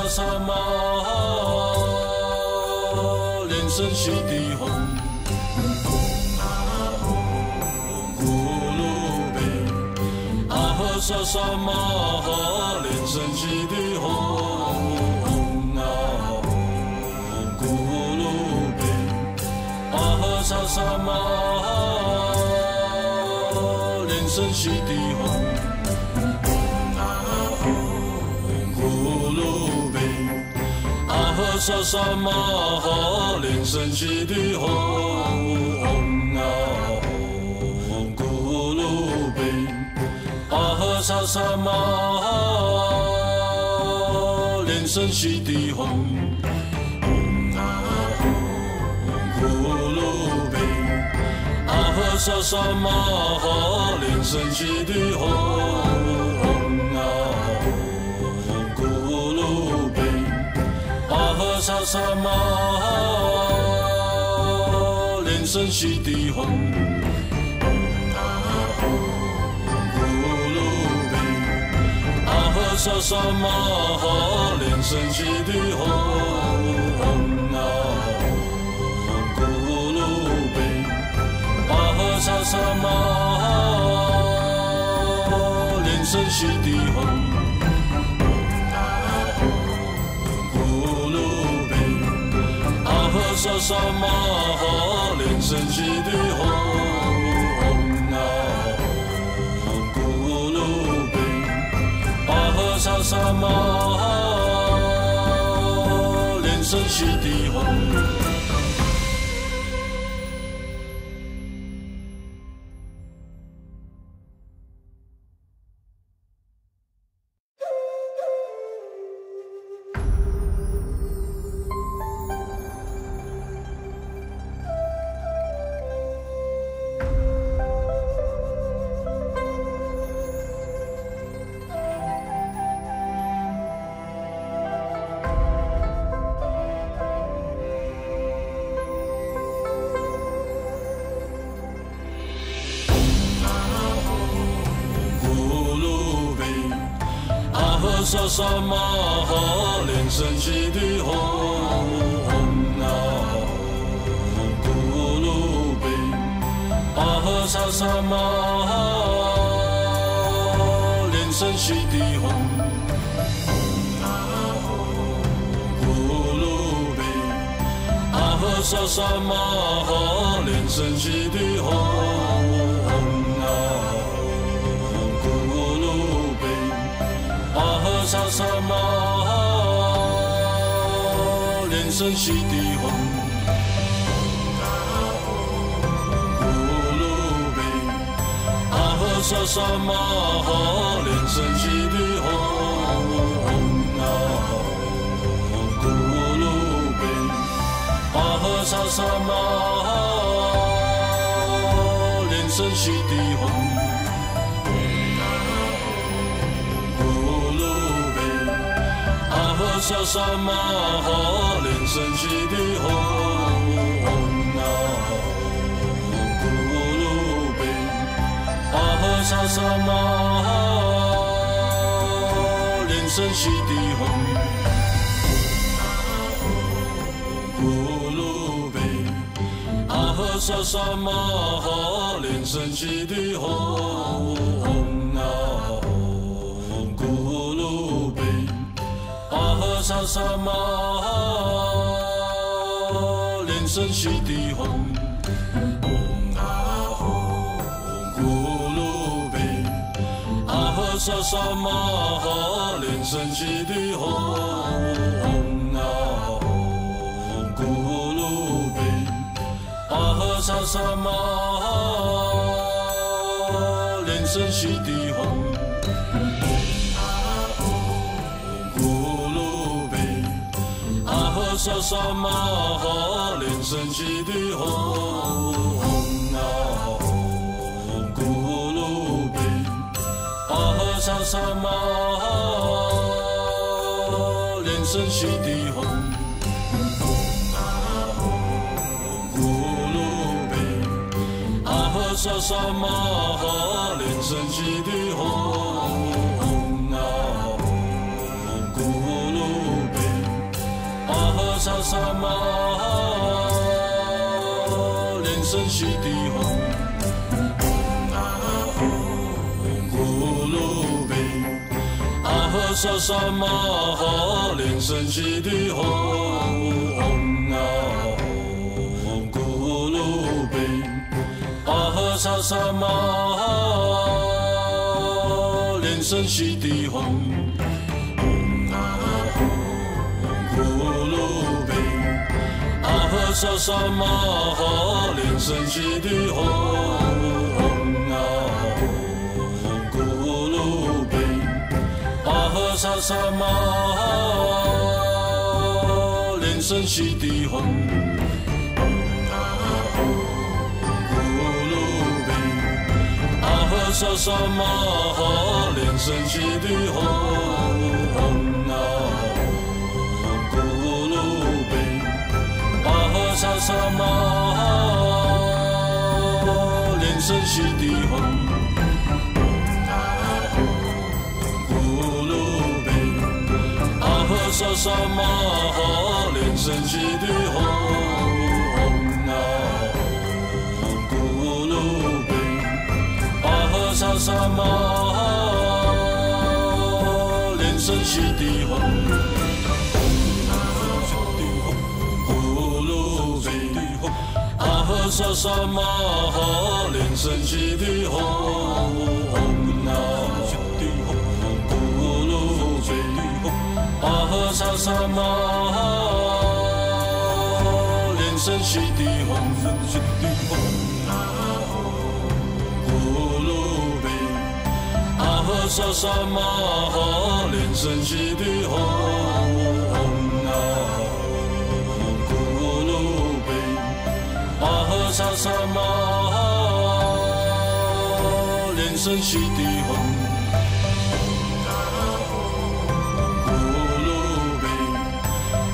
萨玛莲生悉地吽，咕噜贝，阿呵萨萨玛莲生悉地吽，咕噜贝，阿呵萨萨玛莲生悉地吽。萨萨玛莲生悉地吽，咕噜贝，阿呵萨萨玛莲生悉地吽，咕噜贝，阿呵萨萨玛莲生悉地吽，咕噜贝。阿呵萨萨玛莲生悉地吽，咕噜贝，阿呵萨萨玛莲生悉地吽，咕噜贝，阿呵萨萨玛莲生悉地吽。萨萨玛莲生悉地吽，咕噜贝，阿呵萨萨玛莲生悉地吽。萨萨玛莲生悉地吽，咕噜贝，阿呵萨萨玛莲生悉地吽，咕噜贝，阿呵萨萨玛莲生悉地吽。萨萨玛莲生悉地吽，咕噜贝，阿呵萨萨玛莲生悉地吽，咕噜贝，阿呵萨萨玛莲生悉地吽。萨萨玛莲生悉地吽，咕噜贝，阿呵萨萨玛莲生悉地吽，咕噜贝，阿呵萨萨玛莲生悉地吽。萨萨玛莲生悉地吽，咕噜贝，阿呵萨萨玛莲生悉地吽，咕噜贝，阿呵萨萨玛莲生悉地吽。萨萨玛莲生悉地吽，咕噜贝，阿呵萨萨玛莲生悉地吽，咕噜贝，阿呵萨萨玛莲生悉地吽，咕噜贝。萨萨玛莲生悉地吽，咕噜贝，阿呵萨萨玛莲生悉地吽，咕噜贝，阿呵萨萨玛莲生悉地吽。萨萨玛莲生悉地吽，咕噜贝，阿呵萨萨玛莲生悉地吽，咕噜贝，阿呵萨萨玛莲生悉地吽。萨萨玛莲生悉地吽，咕噜贝，阿呵萨萨玛莲生悉地吽，咕噜贝，阿呵萨萨玛莲生悉地吽。阿呵萨萨玛莲生悉地吽，咕噜贝，阿呵萨萨玛莲生悉地吽，咕噜贝，阿呵萨萨玛莲生悉地吽。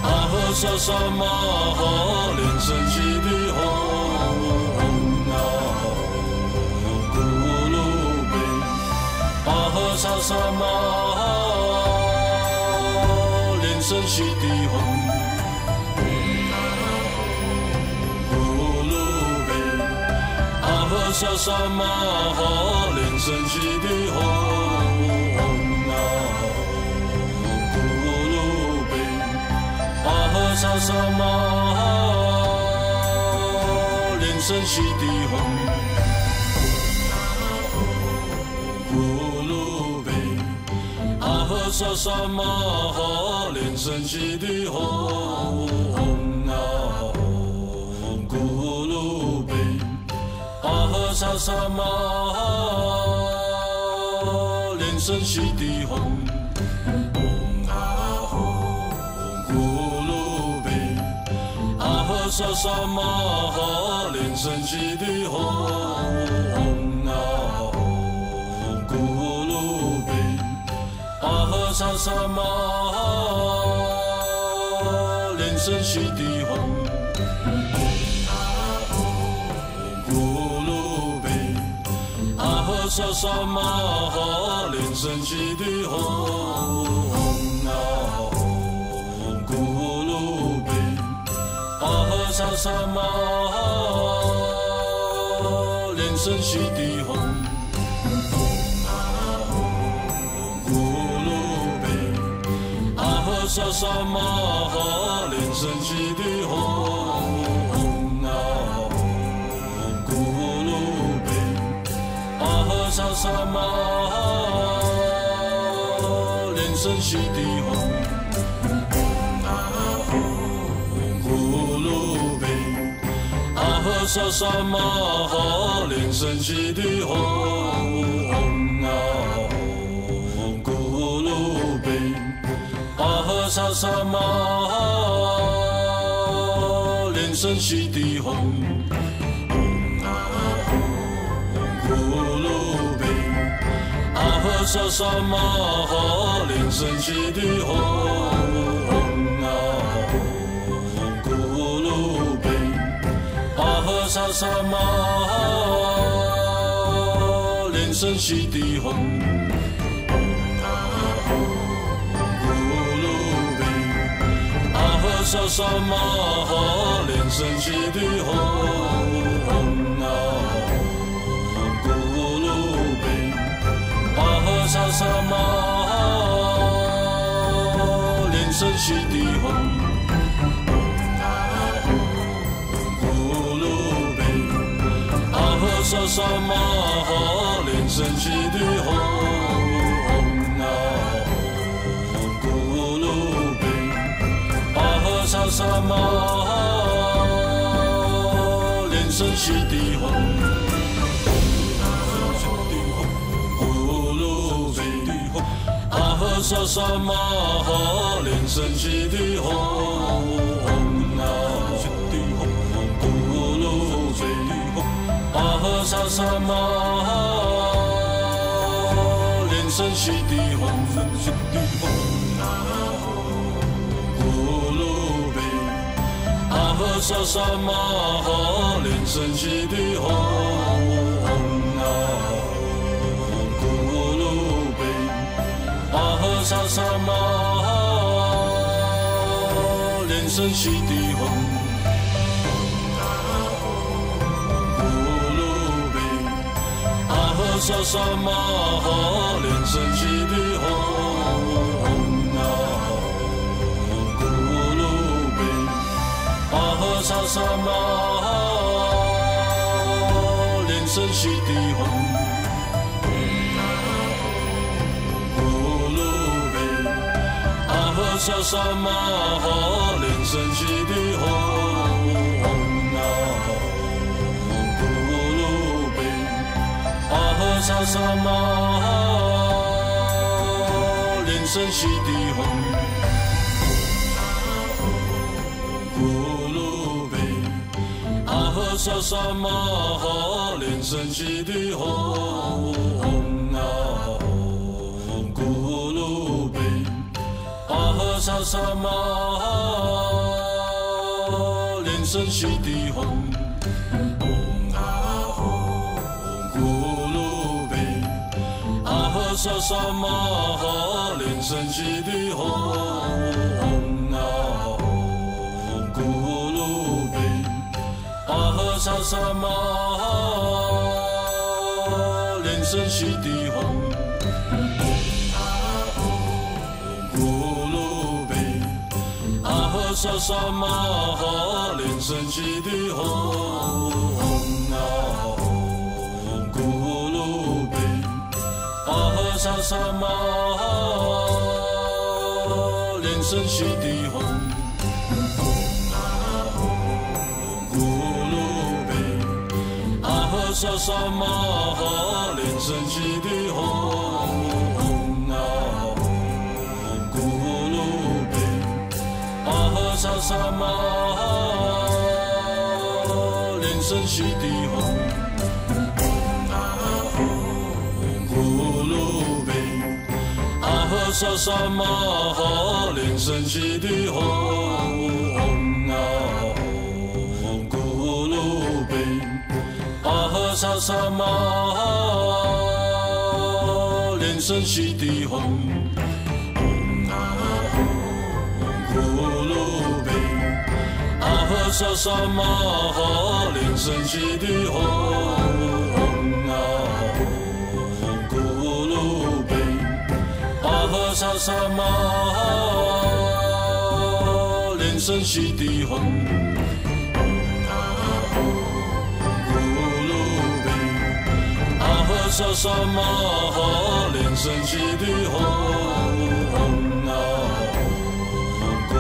阿呵萨萨玛莲生悉地吽，咕噜贝，阿呵萨萨玛莲生悉地吽，咕噜贝，阿呵萨萨玛莲生悉地吽。萨萨玛莲生悉地吽，咕噜贝，阿呵萨萨玛莲生悉地吽，咕噜贝，阿呵萨萨玛莲生悉地吽，咕噜贝。阿呵萨萨玛莲生悉地吽，咕噜贝，阿呵萨萨玛莲生悉地吽，咕噜贝，阿呵萨萨玛莲生悉地吽。萨萨玛莲生悉地吽，咕噜贝，阿呵萨萨玛莲生悉地吽，咕噜贝，阿呵萨萨玛莲生悉地吽。萨萨玛莲生悉地吽，咕噜贝，阿呵萨萨玛莲生悉地吽，咕噜贝，阿呵萨萨玛莲生悉地吽。阿呵萨萨玛莲生悉地吽，咕噜贝，阿呵萨萨玛莲生悉地吽，咕噜贝，阿呵萨萨萨玛哈连声悉地吽，啊咕噜贝，阿呵萨萨玛哈连声悉地吽，咕噜贝，阿呵萨萨玛哈连声悉地吽。萨萨玛连声悉地吽，咕噜贝，阿呵萨萨玛连声悉地吽，咕噜贝，阿呵萨萨玛连声悉地吽。阿呵萨萨玛哈连声悉地吽，啊咕噜贝，阿呵萨萨玛哈连声悉地吽，咕噜贝，阿呵萨萨玛哈连声悉地吽。阿呵萨萨玛连声悉地吽，咕噜贝，阿呵萨萨玛连声悉地吽，咕噜贝，阿呵萨萨玛连声悉地吽。阿呵萨萨玛哈连声悉地吽，啊咕噜贝，阿呵萨萨玛连声悉地吽，咕噜贝，阿呵萨萨玛哈连声悉地吽，阿呵萨萨玛连声悉地吽，咕噜贝，阿呵萨萨玛连声悉地吽，啊咕噜贝，阿呵萨萨玛连声悉地吽。萨萨玛哈连声悉地吽，啊咕噜贝，阿呵萨萨玛连声悉地吽，咕噜贝，阿呵萨萨玛哈连声悉地吽，啊咕噜贝。阿呵萨萨玛连声悉地吽，咕噜贝，阿呵萨萨玛连声悉地吽，啊咕噜贝，阿呵萨萨玛连声悉地吽。阿呵萨萨玛连声悉地吽，啊咕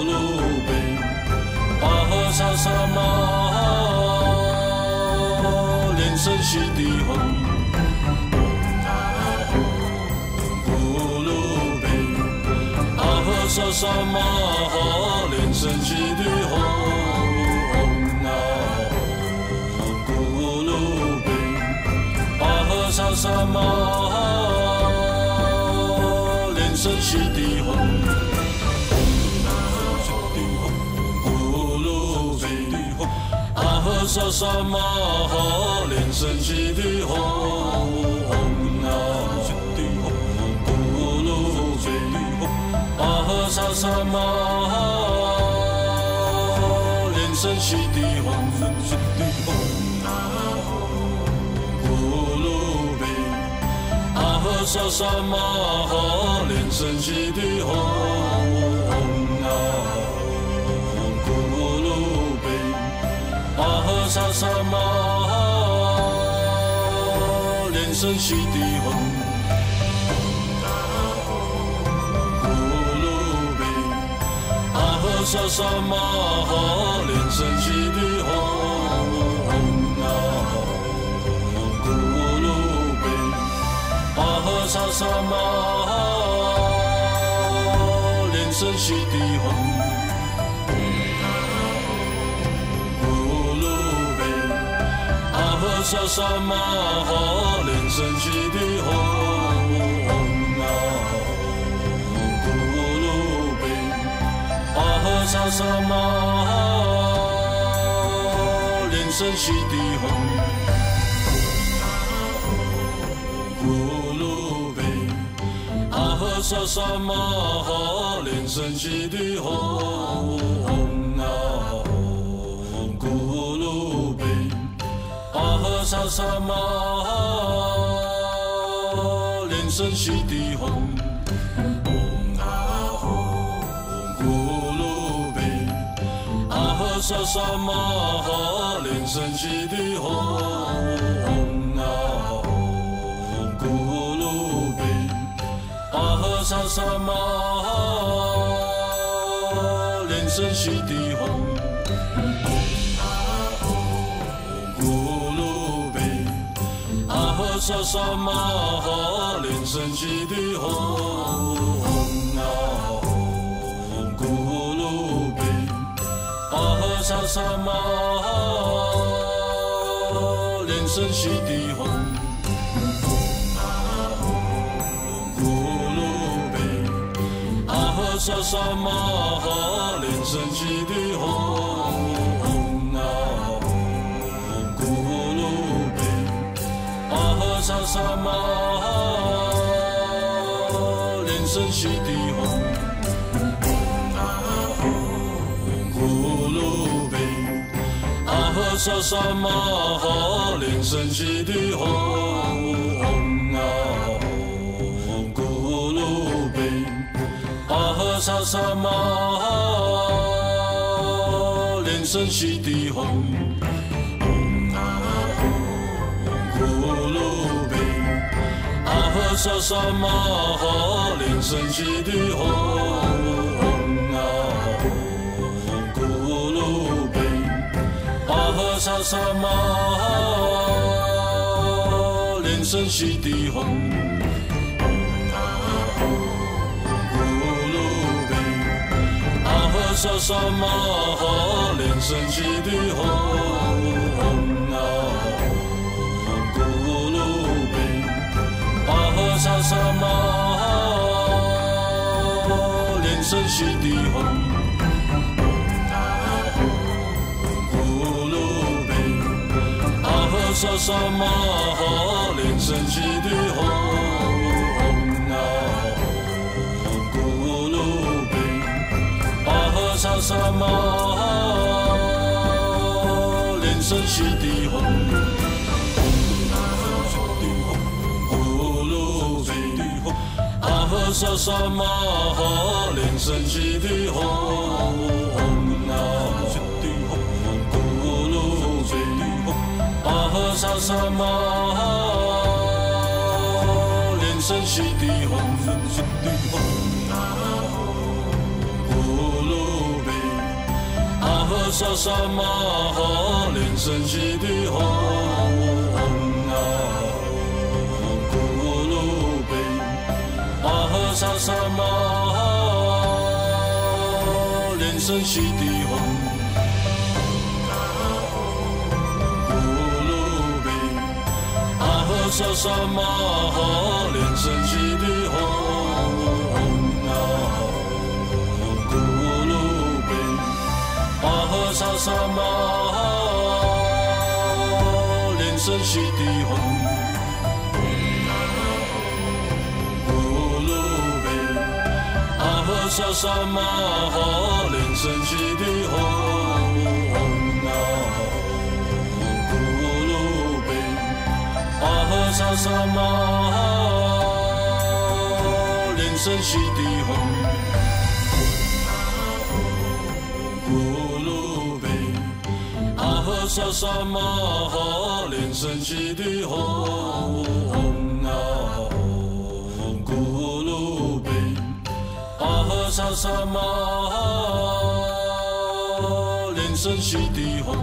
噜贝，阿呵萨萨玛连声悉地吽，咕噜贝，阿呵萨萨玛连声悉地吽，啊咕噜贝。阿呵萨萨玛连声悉地吽，咕噜贝，阿呵萨萨玛连声悉地吽，啊咕噜贝，阿呵萨萨玛声悉地吽，咕噜贝，阿呵萨萨玛哈，连声悉地吽，咕噜贝，阿呵萨萨玛哈，连声悉地吽。萨萨玛哈，连声悉地吽，咕噜贝，阿呵萨萨玛哈，连声悉地吽，咕噜贝，阿呵萨萨玛哈，连声悉地吽。萨萨玛哈，连声悉地吽，咕噜贝，阿呵萨萨玛哈，连声悉地吽，咕噜贝，阿呵萨萨玛哈，连声悉地吽。萨萨玛哈，连声悉地吽，咕噜贝，阿呵萨萨玛哈，连声悉地吽，咕噜贝，阿呵萨萨玛哈，连声悉地吽，咕噜贝。阿呵萨萨玛哈，连声悉地吽，咕噜贝，阿呵萨萨玛哈，连声悉地吽，咕噜贝，阿呵萨萨玛哈，连声悉地吽。阿呵萨萨玛哈，连声悉地吽，咕噜贝，阿呵萨萨玛哈，连声悉地吽，咕噜贝，阿呵萨萨玛哈，连声悉地吽。阿呵萨萨玛哈，连声悉地吽，咕噜贝，阿呵萨萨玛哈，连声悉地吽，咕噜贝，阿呵萨萨玛哈，连声悉地吽。萨萨玛哈，连声悉地吽，咕噜贝，阿呵萨萨玛哈，连声悉地吽，咕噜贝，阿呵萨萨玛哈，连声悉地吽。阿呵萨萨玛哈，连声悉地吽，咕噜贝，阿呵萨萨玛哈，连声悉地吽，咕噜贝，阿呵萨萨玛哈，连声悉地吽。阿呵萨萨玛哈，连声悉地吽，咕噜贝，阿呵萨萨玛哈，连声悉地吽，咕噜贝，阿呵萨萨玛哈，连声悉地吽。萨萨玛哈，莲生悉地吽，咕噜贝，阿呵萨萨玛哈，莲生悉地吽，啊咕噜贝，阿呵萨萨玛哈，莲生悉地吽。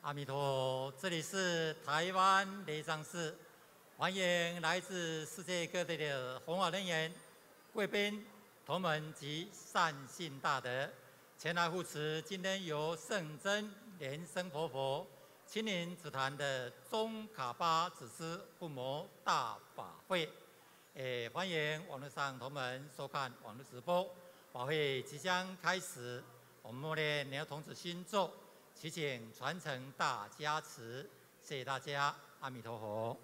阿弥陀佛，这里是台湾雷藏寺，欢迎来自世界各地的弘法人员、贵宾、同门及善信大德前来护持今天由圣真莲生活佛亲临指坛的宗喀巴祖师护摩大法会。欢迎网络上同门收看网络直播。法会即将开始，我们默念莲童子心咒。祈请传承大加持，谢谢大家，阿弥陀佛。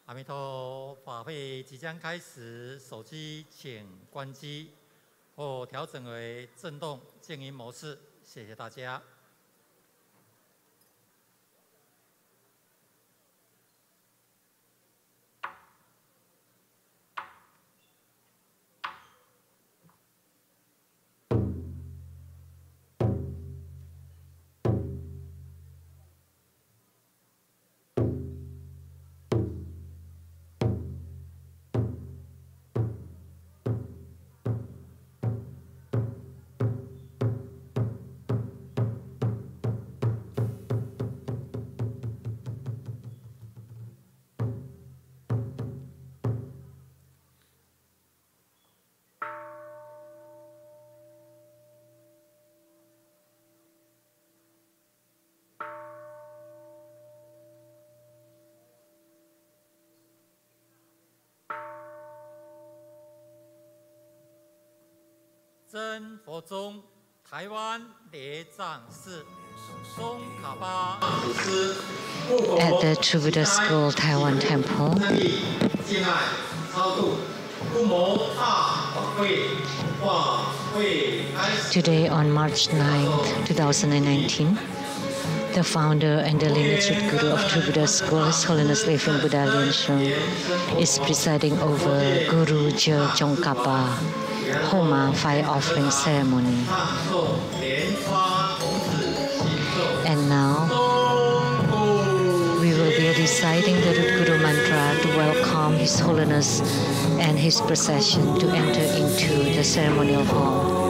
阿弥陀佛，法会即将开始，手机请关机或调整为震动静音模式，谢谢大家。真佛宗台湾雷藏寺宗喀巴祖师 At the True Buddha School Taiwan Temple, today on March 9, 2019, the founder and the lineage Guru of True Buddha School, His Holiness Living Buddha Lian-Sheng, is presiding over Guru Je Tsongkhapa Homa fire offering ceremony. And now, we will be reciting the root Guru mantra to welcome His Holiness and his procession to enter into the ceremonial hall.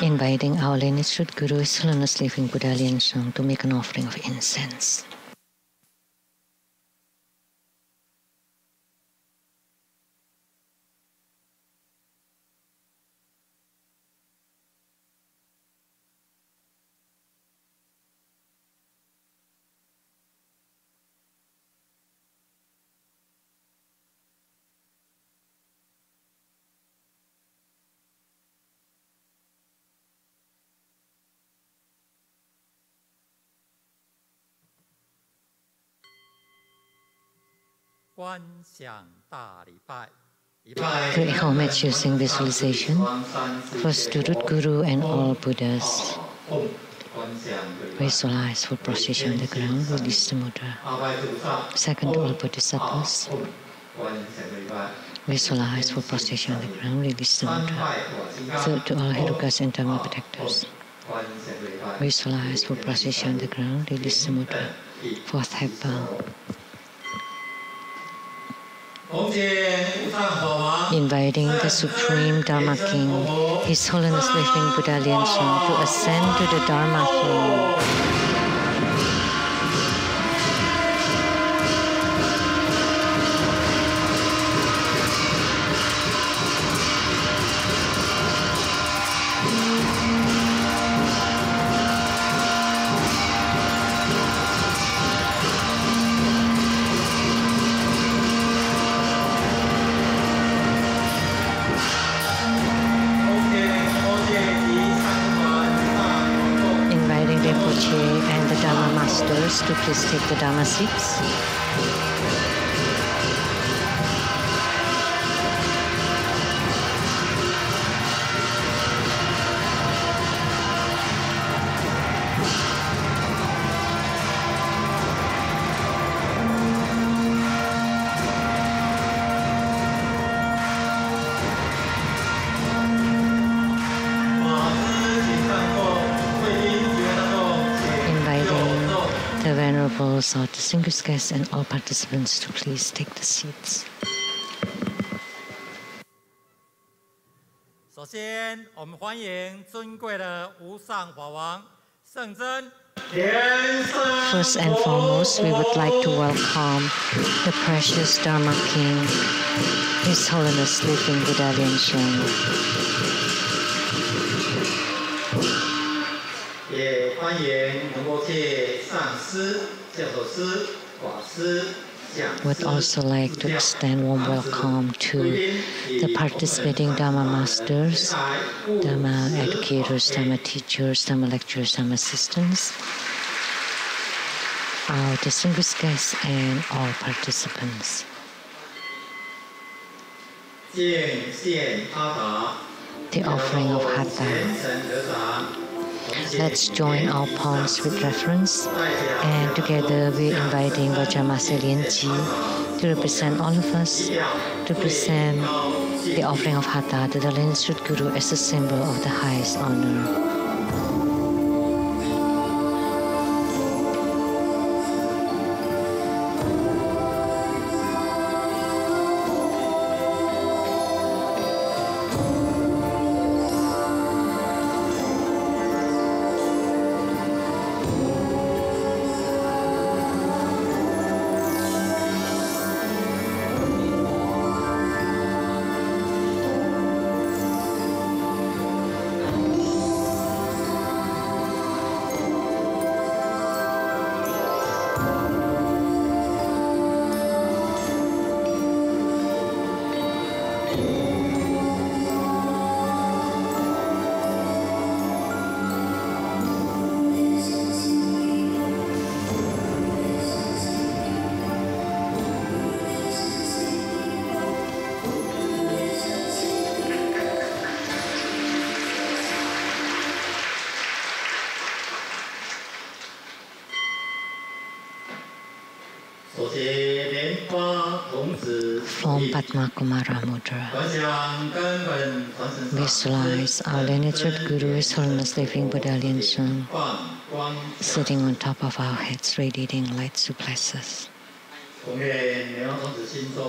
Inviting our lineage Guru, His Holiness Living Buddha Lian-Sheng, to make an offering of incense. Pay homage using visualization, first to root Guru and all Buddhas. Visualize full prostration on the ground, release the mudra. Second to all Bodhisattvas. Visualize full prostration on the ground, release the mudra. Third to all Herukas and Dharma protectors. Visualize full prostration on the ground, release the mudra. Fourth head bow. Inviting the Supreme Dharma King, His Holiness Living Buddha Lian-Sheng, to ascend to the Dharma throne. Dharma masters to please take the Dharma seats. Our distinguished guests and all participants to please take the seats. 首先，我们欢迎尊贵的无上法王圣真。First and foremost, we would like to welcome the precious Dharma King, His Holiness Living Buddha Lian-Sheng. 也欢迎仁波切上师。Would also like to extend warm welcome to the participating Dharma masters, Dharma educators, Dharma teachers, Dharma lecturers, Dharma assistants, our distinguished guests and all participants. The offering of Hatha. Let's join our palms with reverence, and together we're inviting Vajramasa Lianji to represent all of us, to present the offering of Hatha to the lineage Guru as a symbol of the highest honor. From Padma Kumara Mudra, visualize our lineage Guru, His Holiness Living Buddha Lian-Sheng, sitting on top of our heads, radiating light to bless us.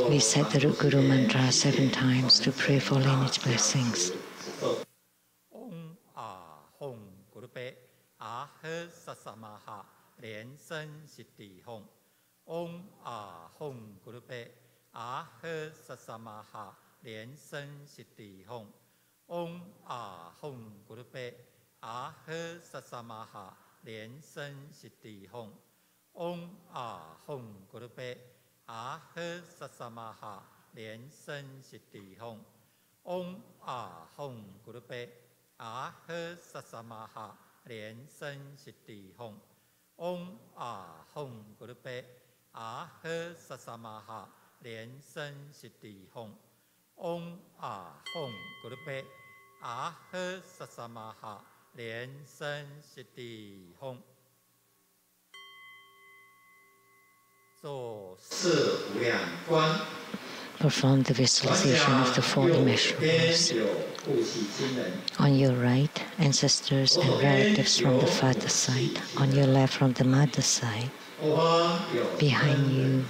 We said the Guru mantra 7 times to pray for lineage blessings. Om Ahom Gurupe Ahhe Sasamaha Lian-Sheng Siddhi Hong. Om Ahom Gurupe Ahhe Sasamaha Lian-Sheng Siddhi Hong. Om Ahom Gurupe Ahhe Sasamaha Lian-Sheng Siddhi Hong. Om Ahom Gurupe Ahhe Sasamaha Lian-Sheng Siddhi Hong. Om Ahom Gurupe Ahhe Sasamaha Lian-Sheng Siddhi Hong. Om Ahom Gurupe Ahhe Sasamaha Lian-Sheng Siddhi Hong. Om Ahom Gurupe Ahhe Sasamaha Lian-Sheng Siddhi Hong. 做四无量观。 Perform the visualization of the 4 immeasurables. On your right, ancestors and relatives from the father's side. On your left, from the mother's side. Behind you,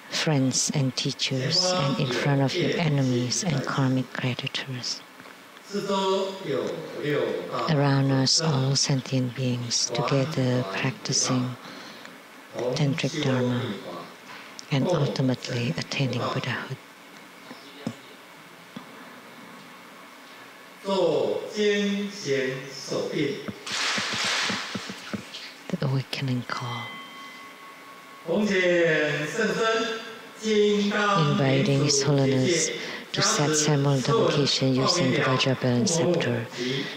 friends and teachers, and in front of you, enemies and karmic creditors. Around us, all sentient beings, together practicing tantric Dharma and ultimately attaining Buddhahood. The awakening call. Inviting His Holiness to set ceremonial invocation using the Vajra bell and scepter,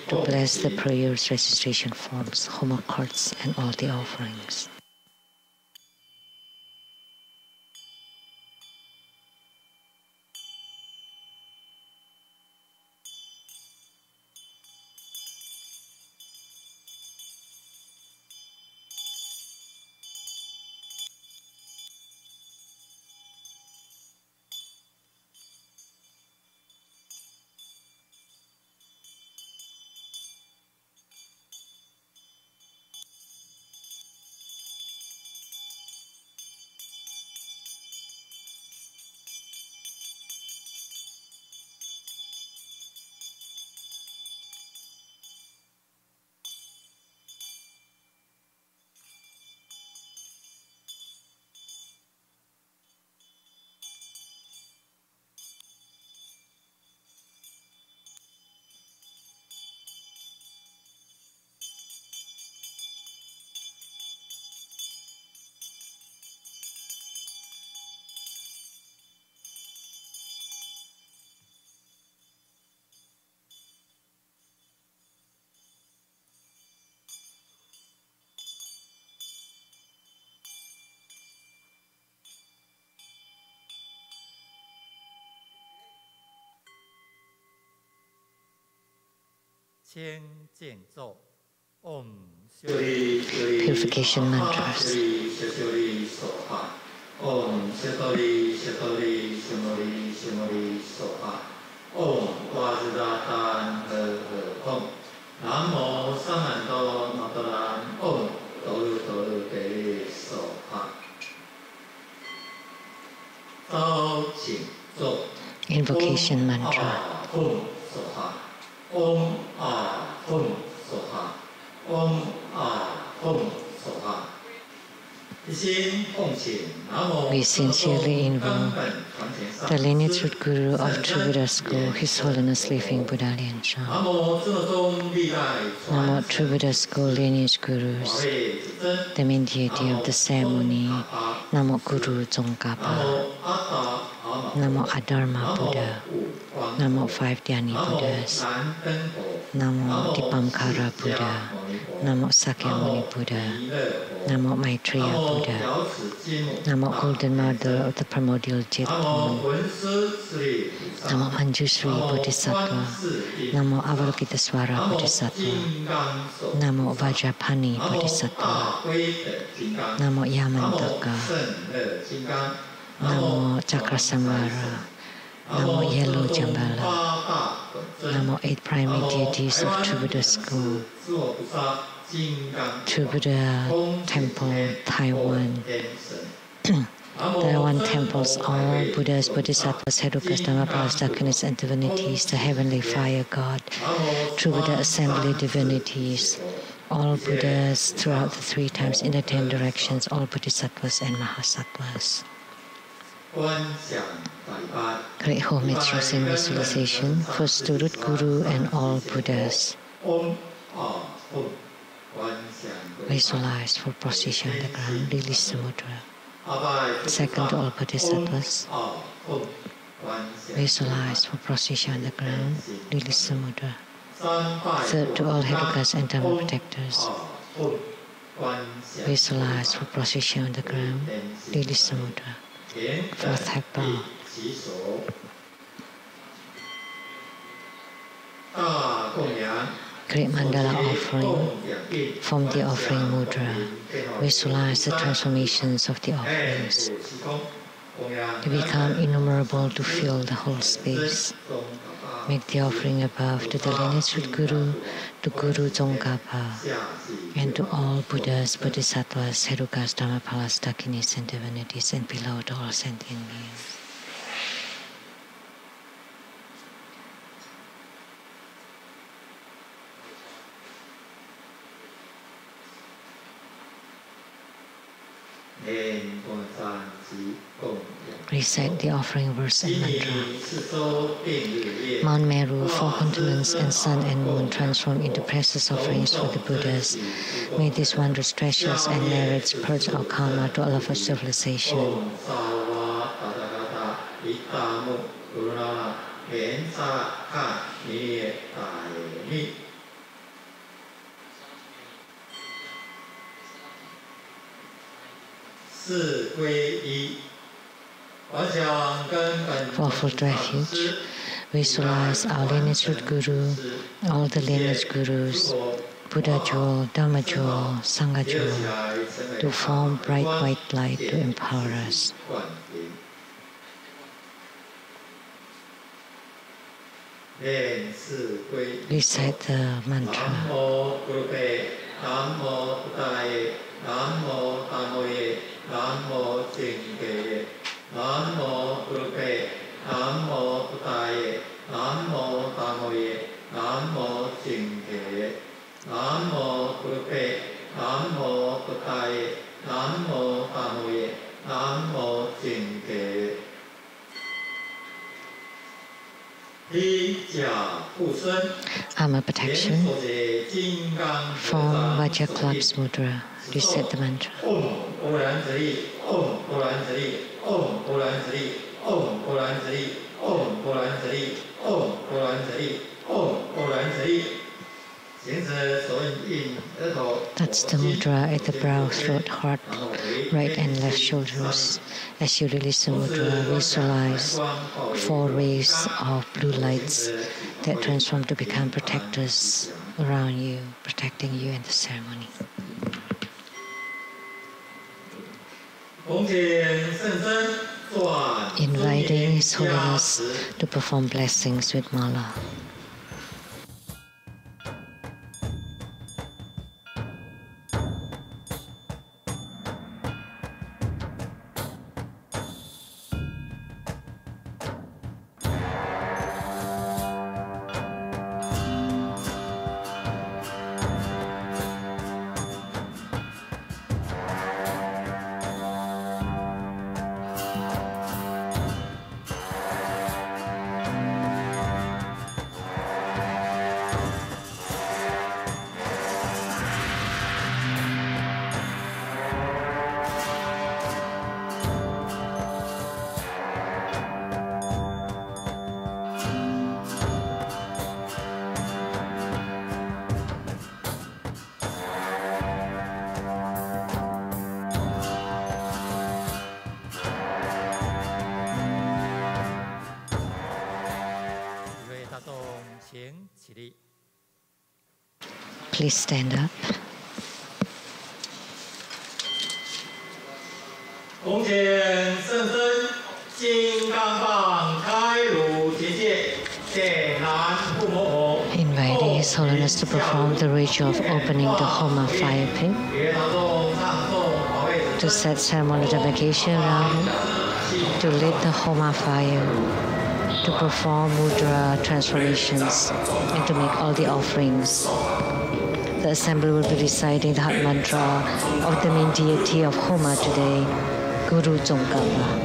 to bless the prayers, registration forms, Homa cards, and all the offerings. Purification mantras. Om Shatori Shatori Shimori Shimori Soha. Om Vajradatan Om. Namo Samando Mataran Om Toru Toru Te Soha. Tao Qing Zo. Invocation mantra. Om Soha. Om Om Soha. Om Om Soha. We sincerely invoke the lineage root guru of True Buddha School, His Holiness Living Buddha Lian-Sheng. Namo True Buddha School lineage gurus, the main deity of the ceremony. Namo Guru宗喀巴. Namo Dharma Buddha. Namo 5 Dhyani Buddhas. Namo Dipamkara Buddha. Namo Sakyamuni Buddha. Namo Maitreya Buddha. Namo Golden Mother of the Primordial Jet Moon. Namo Manjushri Bodhisattva. Namo Avalokiteswara Bodhisattva. Namo Vajrapani Bodhisattva. Namo Yamantaka. Namo Chakrasamvara. Namo Yellow Jambala. Namo 8 primary deities of True Buddha School. True Buddha Temple, Taiwan. Taiwan temples, all Buddhas, Bodhisattvas, Herukas, Dhammapalas, Dakinis, and divinities, the heavenly fire god, True Buddha assembly divinities, all Buddhas throughout the 3 times in the 10 directions, all Bodhisattvas and Mahasattvas. Great homage using visualization, first to root guru and all Buddhas. Visualize for procession on the ground, release the mudra. Second to all Bodhisattvas. Visualize for procession on the ground, release the mudra. Third to all Herukas and Dharma protectors. Visualize for procession on the ground, release the mudra. Fourth head bow. Great mandala offering. From the offering mudra, visualize the transformations of the offerings. They become innumerable to fill the whole space. Make the offering above to the lineage root guru, to Guru宗喀巴, and to all Buddhas, Bodhisattvas, Herukas, Dhammapalas, Dakinis, and divinities, and below to all sentient beings. Recite the offering verse and mantra. Mount Meru, 4 continents, and sun and moon transform into precious offerings for the Buddhas. May these wondrous treasures and merits purge our karma to all of our civilization. อิตามุกุรุณาเห็นซาข้านิเยตายนิ四皈依 Fourfold refuge. Visualize our lineage root guru, all the lineage gurus, Buddha jewel, Dharma jewel, Sangha jewel, to form bright white light to empower us. Recite the mantra. Namo Gurupe, Namo Buddhaye, Namo Dhammoye, Namo Jingye. Namo Gurupe, Namo Buddhaye, Namo Dhammoye, Namo Jingye. Armor protection. Form Vajraklap's mudra. Recite the mantra. That's the mudra at the brow, throat, heart, right and left shoulders. As you release the mudra, visualize 4 rays of blue lights that transform to become protectors around you, protecting you in the ceremony. Inviting His Holiness to perform blessings with mala. Please stand up. Inviting His Holiness to perform the ritual of opening the Homa fire pit, to set ceremonial dedication around him, to lit the Homa fire, to perform mudra transformations, and to make all the offerings. The assembly will be reciting the heart mantra of the main deity of Homa today, Guru Tsongkhapa.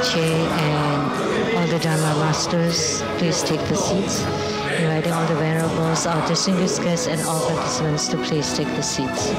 Rinpoche and all the Dharma masters, please take the seats. Inviting all the venerables, our distinguished guests, and all participants to please take the seats.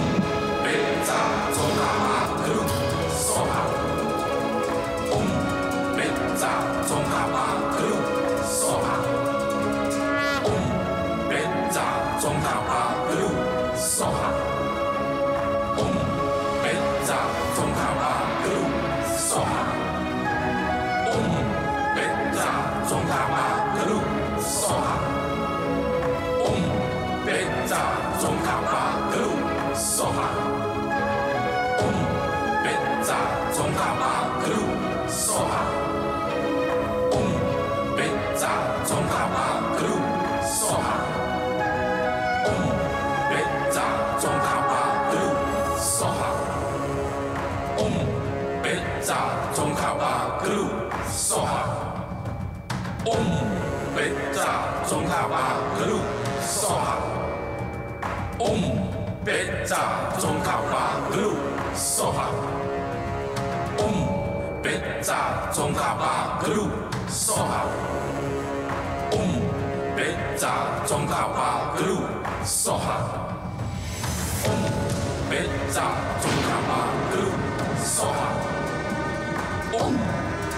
Om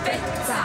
Betta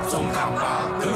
Tsongkhapa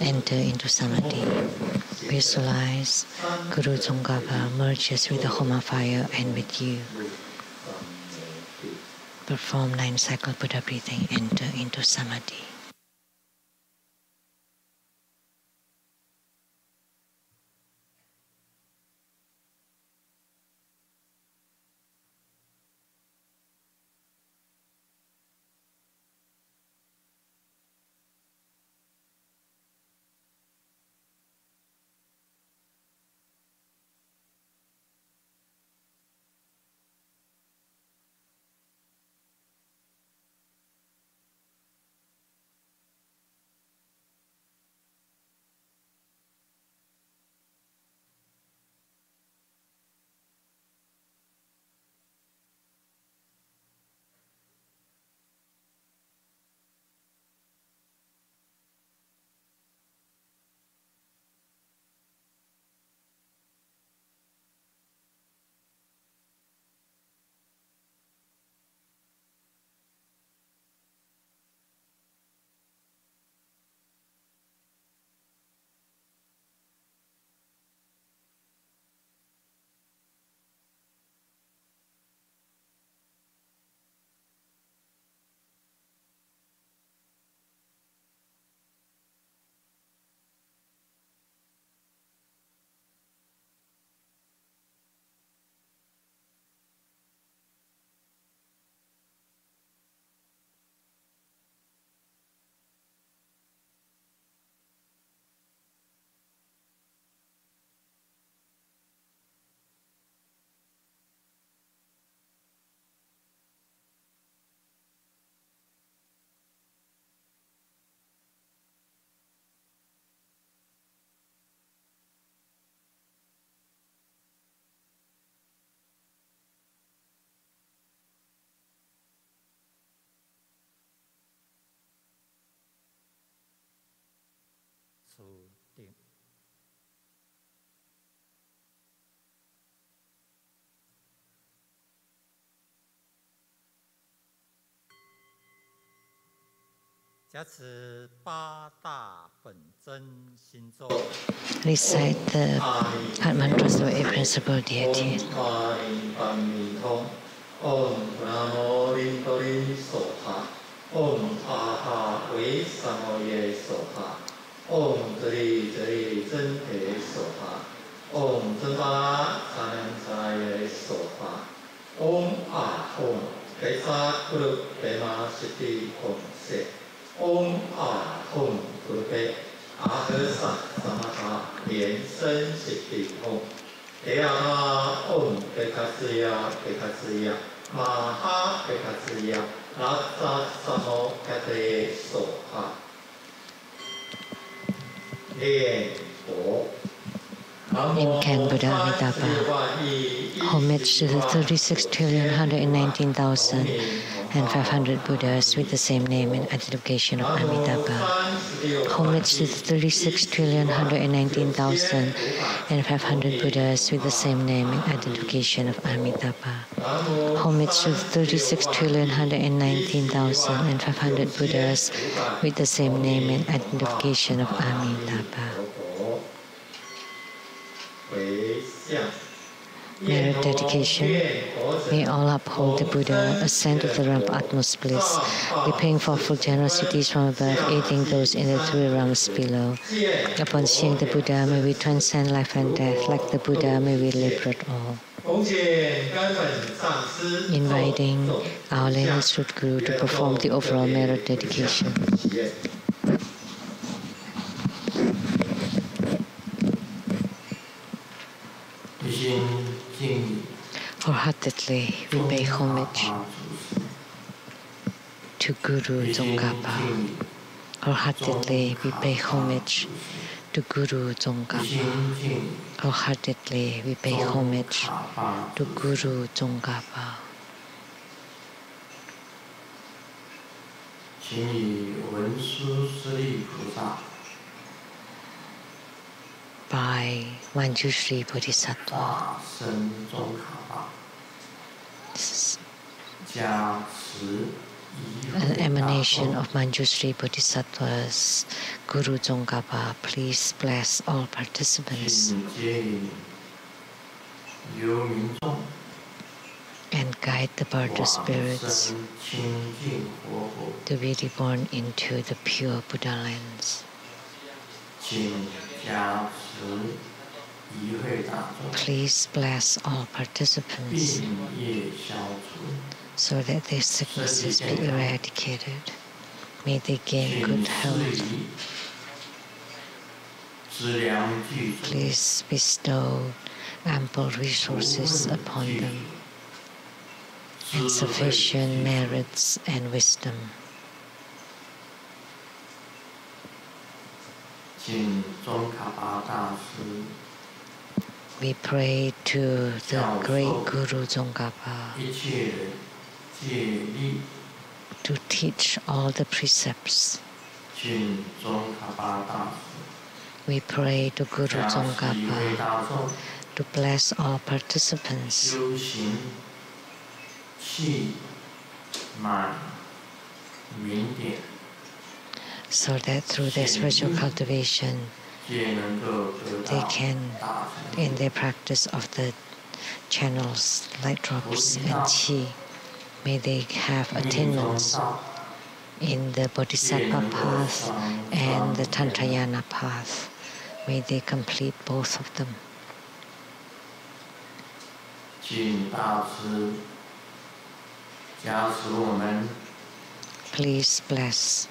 Enter into samadhi. Visualize Guru Tsongkhapa merges with the Homa fire and with you. Perform 9 cycle Buddha breathing. Enter into samadhi. định. Recite the heart mantras of a principal deity. Om Namo Rinpoche Soha. Om Aha Wei Samoye Soha. Om Zri Zri Zente Soha. Om Zba Sanan Saye Soha. Om Ahom Kaisa Guru Pema Siddhi Om Se. Om Ahom Guru Pe Ahasa Samatha Lian Sheng Siddhi Om. Om Pekasiya Pekasiya Maha Pekasiya Rasa Samo Kate Soha. Incan Buddha Amitabha. Homage to the 36,119,500 Buddhas with the same name and identification of Amitabha. Homage to the 36,119,500 Buddhas with the same name and identification of Amitabha. Homage to the 36,119,500 Buddhas with the same name and identification of Amitabha. Merit dedication. May all uphold the Buddha, ascend to the realm of utmost bliss, repaying fourfold generosities from above, aiding those in the 3 realms below. Upon seeing the Buddha, may we transcend life and death. Like the Buddha, may we liberate all. Inviting our lineage Guru to perform the overall merit dedication. Wholeheartedly we pay homage to Guru Tsongkhapa. Wholeheartedly we pay homage to Guru Tsongkhapa. Wholeheartedly we pay homage to Guru Tsongkhapa. By Manjushri Bodhisattva, an emanation of Manjushri Bodhisattva's Guru Tsongkhapa, please bless all participants and guide the bardo spirits to be reborn into the pure Buddha lands. Please bless all participants so that their sicknesses be eradicated. May they gain good health. Please bestow ample resources upon them and sufficient merits and wisdom. We pray to the great Guru Tsongkhapa to teach all the precepts. We pray to Guru Tsongkhapa to bless all participants so that through their spiritual cultivation they can, in their practice of the channels, light drops and qi, may they have attainments in the Bodhisattva path and the Tantrayana path. May they complete both of them. Please bless.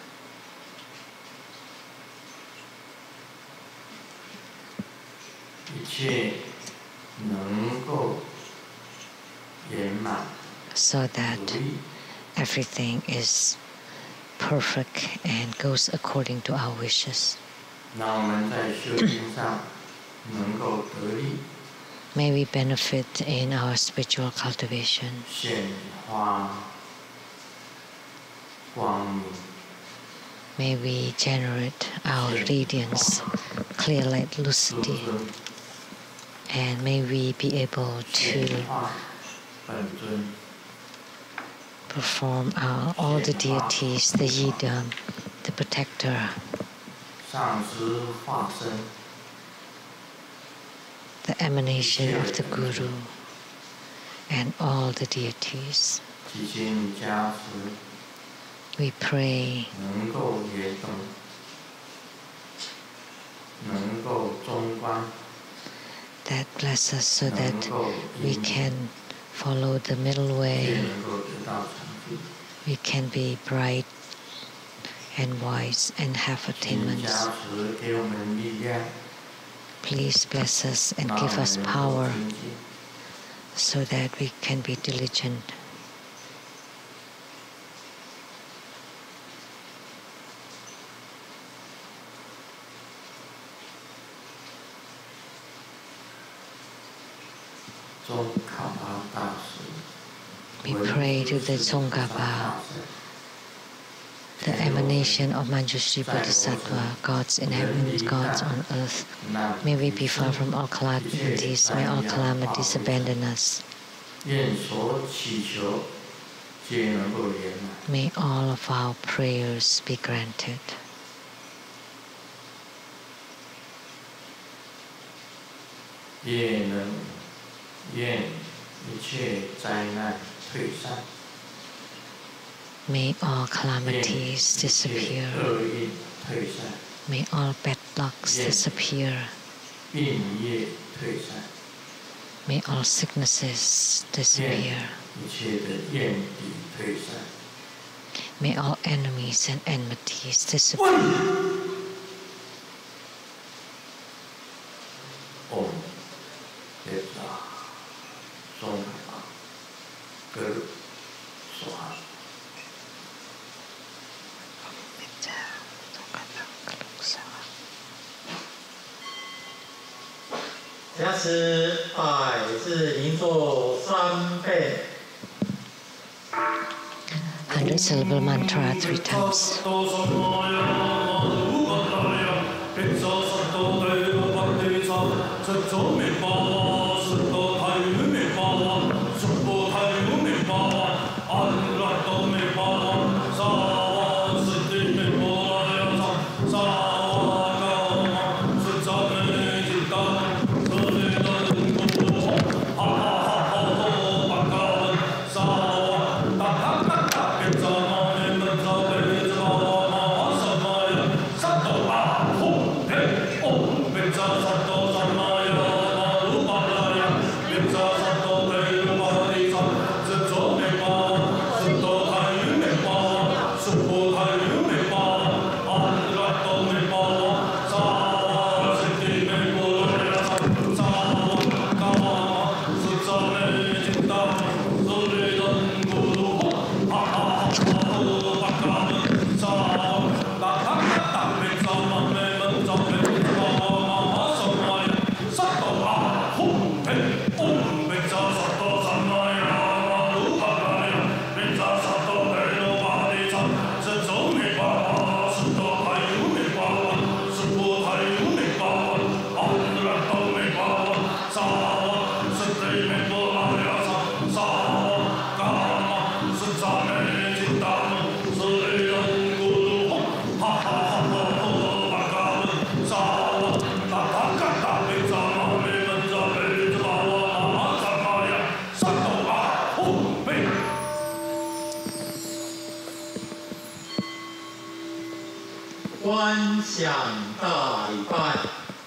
So that everything is perfect and goes according to our wishes. May we benefit in our spiritual cultivation. May we generate our radiance, clear light, lucidity, and may we be able to perform all the deities, the Yidam, the protector, the emanation of the Guru, and all the deities. We pray that bless us so that we can follow the middle way. We can be bright and wise and have attainments. Please bless us and give us power so that we can be diligent. We pray to the Tsongkhapa, the emanation of Manjushri Bodhisattva, gods in heaven, gods on earth. May we be far from all calamities. May all calamities abandon us. May all of our prayers be granted. May all calamities disappear. May all bad lucks disappear. May all sicknesses disappear. May all enemies and enmities disappear. 加持百字灵咒3遍。100 syllable mantra 3 times.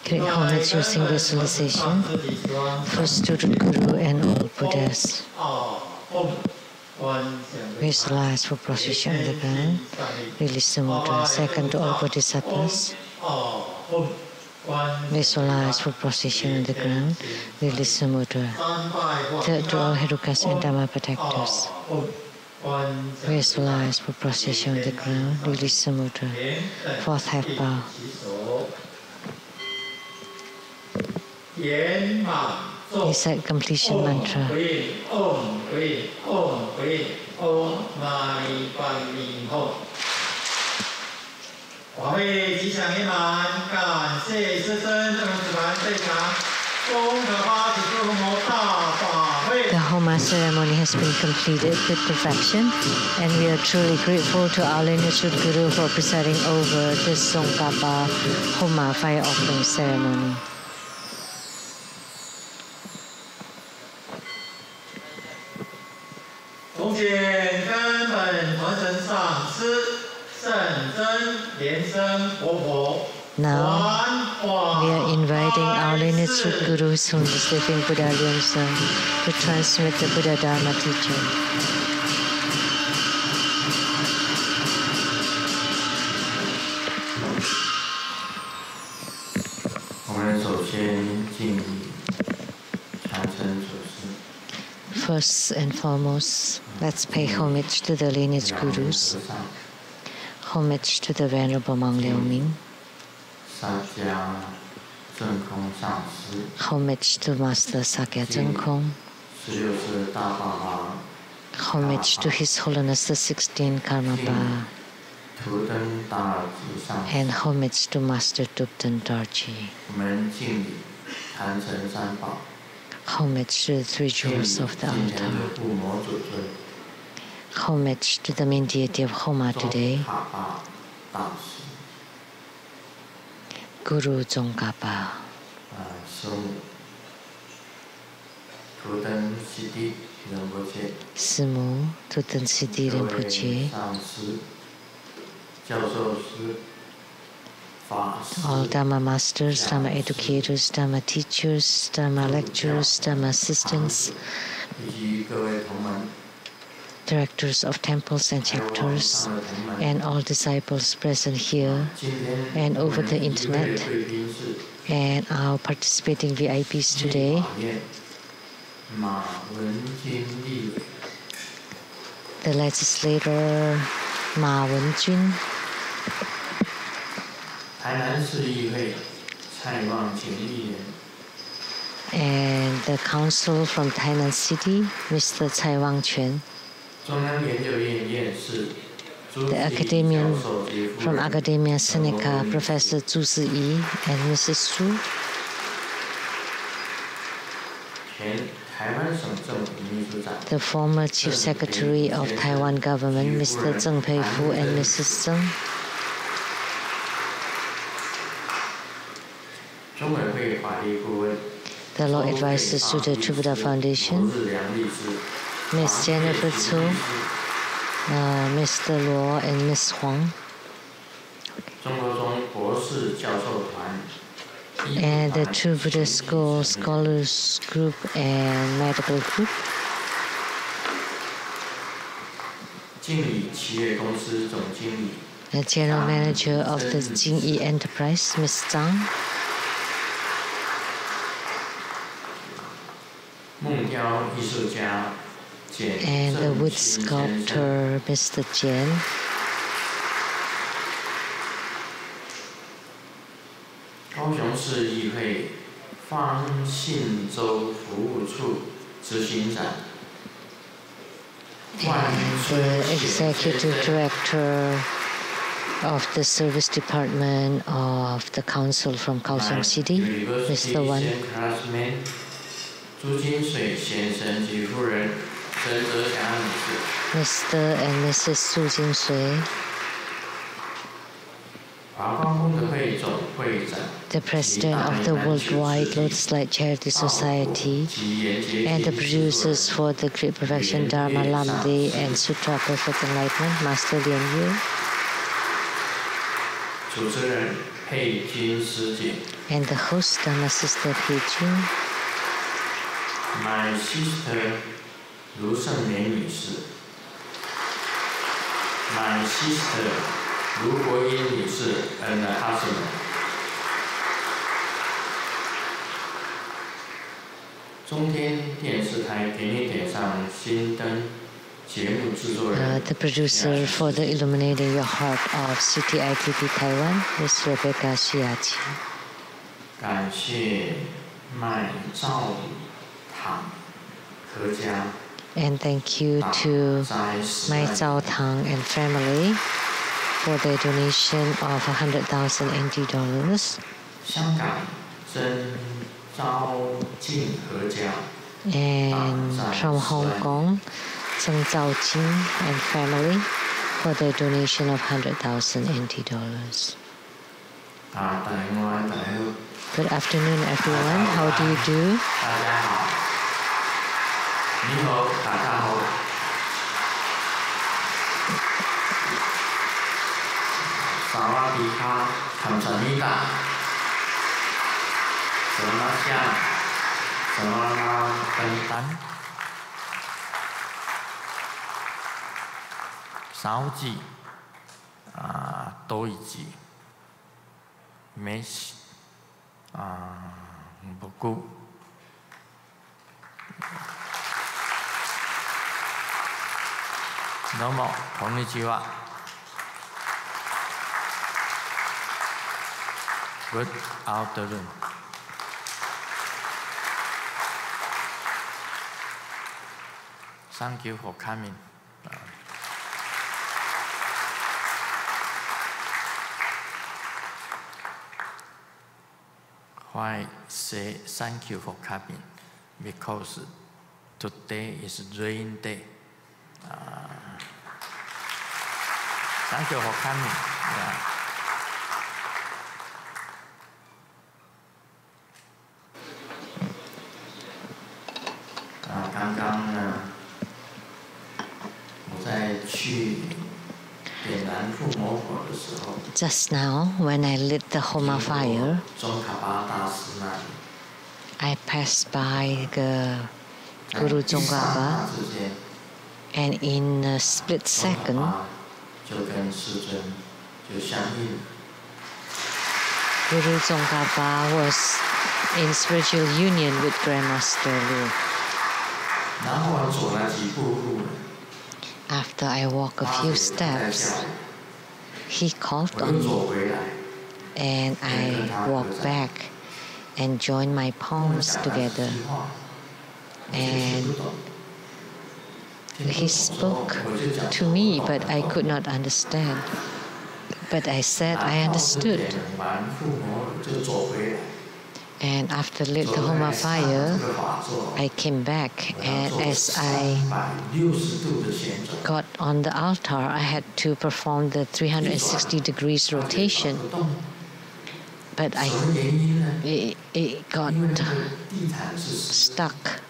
Great homage using visualization for student Guru and all Buddhas. Visualize for procession on the ground. Release the mudra. Second to all Bodhisattvas. Visualize for procession on the ground. Release the mudra. Third to all Herukas and Dharma protectors. Visualize for procession on the ground. Release the mudra. Fourth half bow. Recite completion mantra. The Homa ceremony has been completed with perfection, and we are truly grateful to our lineage Guru for presiding over this宗喀巴Homa fire offering ceremony. Now, we are inviting our lineage Gurus from the sleeping Buddha Lian-Sheng to transmit the Buddha Dharma teaching. First and foremost, let's pay homage to the lineage Gurus, homage to the Venerable Monk Liao Ming, homage to Master Sakya Zhengkong, homage to His Holiness the 16th Karmapa, and homage to Master Tupten Dorji. Homage to the 3 jewels of the altar. Homage to the main deity of Homa today, Guru Tsongkhapa. Simu Tuten Siddhi Rinpoche, all Dharma masters, Dharma educators, Dharma teachers, Dharma lecturers, Dharma assistants, directors of temples and chapters, and all disciples present here and over the internet, And our participating VIPs today, the legislator Ma Wen-jun, and the council from Tainan City, Mr. Tsai Wang-quan, the academian from Academia Sinica, Professor Zhu Ziyi and Mrs. Su, the former Chief Secretary of Taiwan Government, Mr. Zheng Peifu and Mrs. Zheng, the law advisors to the True Buddha Foundation, Ms. Jennifer Tsu, Mr. Luo and Ms. Huang, and the True Buddha School Scholars Group and Medical Group, the General Manager of the Jingyi Enterprise, Ms. Zhang, and the wood sculptor, Mr. Jian, and the Executive Director of the Service Department of the Council from Kaohsiung City, Mr. Wan, Mr. and Mrs. Su Jinsui, the President of the Worldwide Lotus Light Charity Society, and the producers for the Great Perfection Dharma, Lamdre, and Sutra Perfect Enlightenment, Master Lian Yu, and the host, Dharma Sister Pei Jun, my sister Lu Sheng-Mian 女士 my sister Lu Guoyin 女士 and her husband. 中天电视台给你点上心灯节目制作人 the producer for the Illuminating Your Heart of CTITV Taiwan, Ms. Rebecca Shiachi. 感谢麦兆和家 And thank you to Mai Zhao Tang and family for their donation of 100,000 NT dollars. 香港曾昭静和家 And from Hong Kong, Zheng Zhao Jin and family for their donation of 100,000 NT dollars. Good afternoon, everyone. How do you do? 你好，大家好。萨瓦迪卡，坎萨米达，什么香，什么拉登丹，少几多一几，没不够。どうもこんにちは。Good afternoon. Thank you for coming. Why say thank you for coming? Because today is rain day. Thank you for coming. Yeah. 刚刚呢，我在去点燃附魔火的时候 Just now, when I lit the Homa fire, 宗喀巴大师那里 I passed by the Guru Tsongkhapa, and in a split second, 就跟世尊就相应 Guru Tsongkhapa was in spiritual union with Grandmaster Lu. After I walked a few steps, he called on me, and I walked back and joined my palms together. And he spoke to me, but I could not understand. But I said I understood. And after lit the Homa fire, I came back, and as I got on the altar, I had to perform the 360 degrees rotation. But it got stuck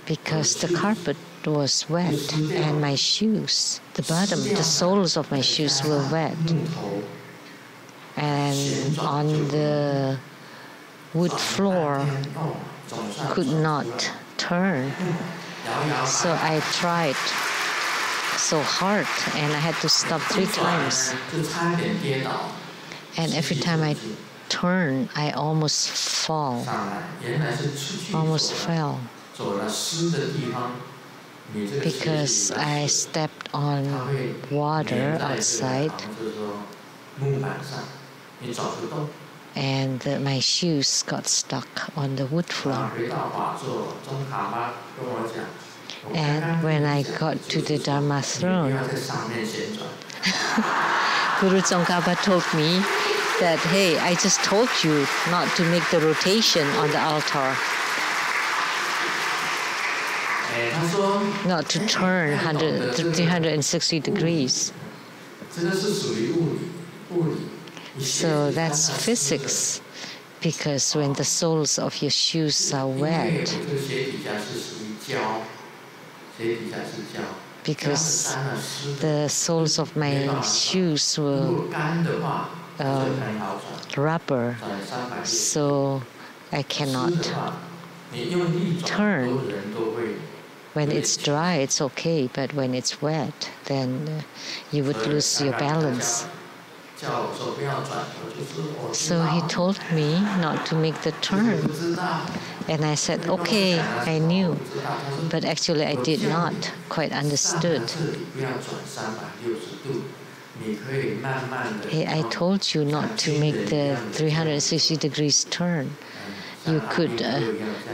because the carpet was wet and my shoes, the bottom, the soles of my shoes were wet. And on the wood floor could not turn. So I tried so hard and I had to stop 3 times. And every time I turn, I almost fell. Because I stepped on water outside. And my shoes got stuck on the wood floor. And when I got to the Dharma throne, Guru Tsongkhapa told me that, hey, I just told you not to make the rotation on the altar, not to turn 360 degrees. So that's physics, because when the soles of your shoes are wet, because the soles of my shoes were rubber, so I cannot turn. When it's dry, it's okay, but when it's wet, then you would lose your balance. So he told me not to make the turn. And I said, okay, I knew. But actually I did not quite understood. Hey, I told you not to make the 360 degrees turn. You could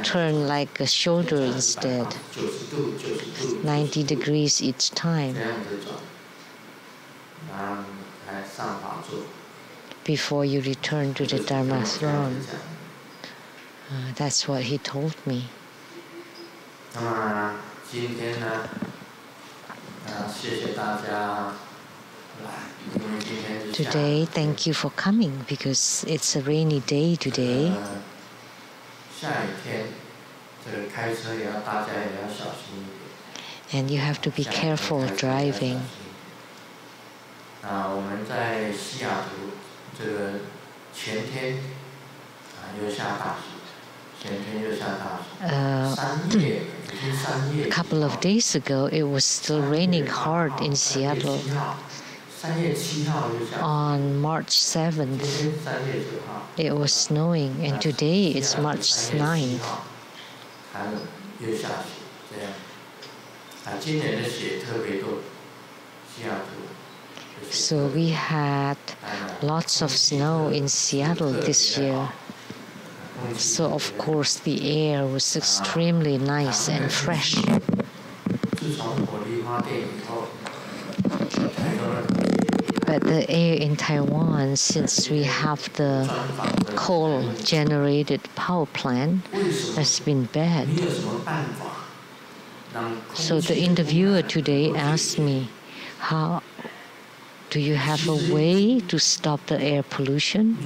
turn like a shoulder instead, 90 degrees each time, before you return to the Dharma throne. That's what he told me. Today, thank you for coming, because it's a rainy day today. And you have to be careful driving. A couple of days ago, it was still raining hard in Seattle. On March 7th, it was snowing, and today it's March 9th. So we had lots of snow in Seattle this year. So of course the air was extremely nice and fresh. But the air in Taiwan, since we have the coal-generated power plant, has been bad. So the interviewer today asked me, how do you have a way to stop the air pollution?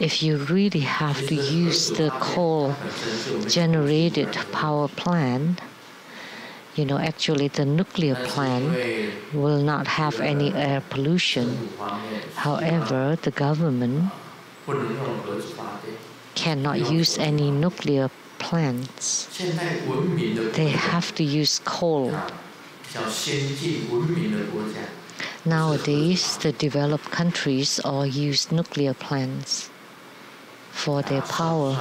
If you really have to use the coal-generated power plant, you know, actually the nuclear plant will not have any air pollution. However, the government cannot use any nuclear plants. They have to use coal Nowadays, the developed countries all use nuclear plants for their power.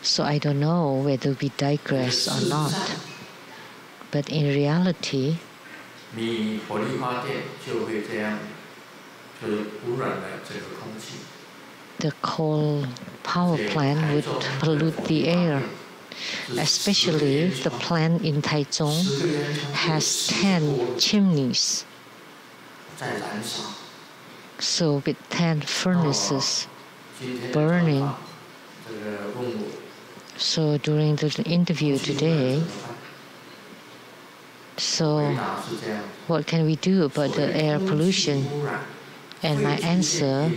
So I don't know whether we digress or not. But in reality, the coal power plant would pollute the air. Especially the plant in Taichung has 10 chimneys. So with 10 furnaces burning. So during the interview today, so what can we do about the air pollution? And my answer,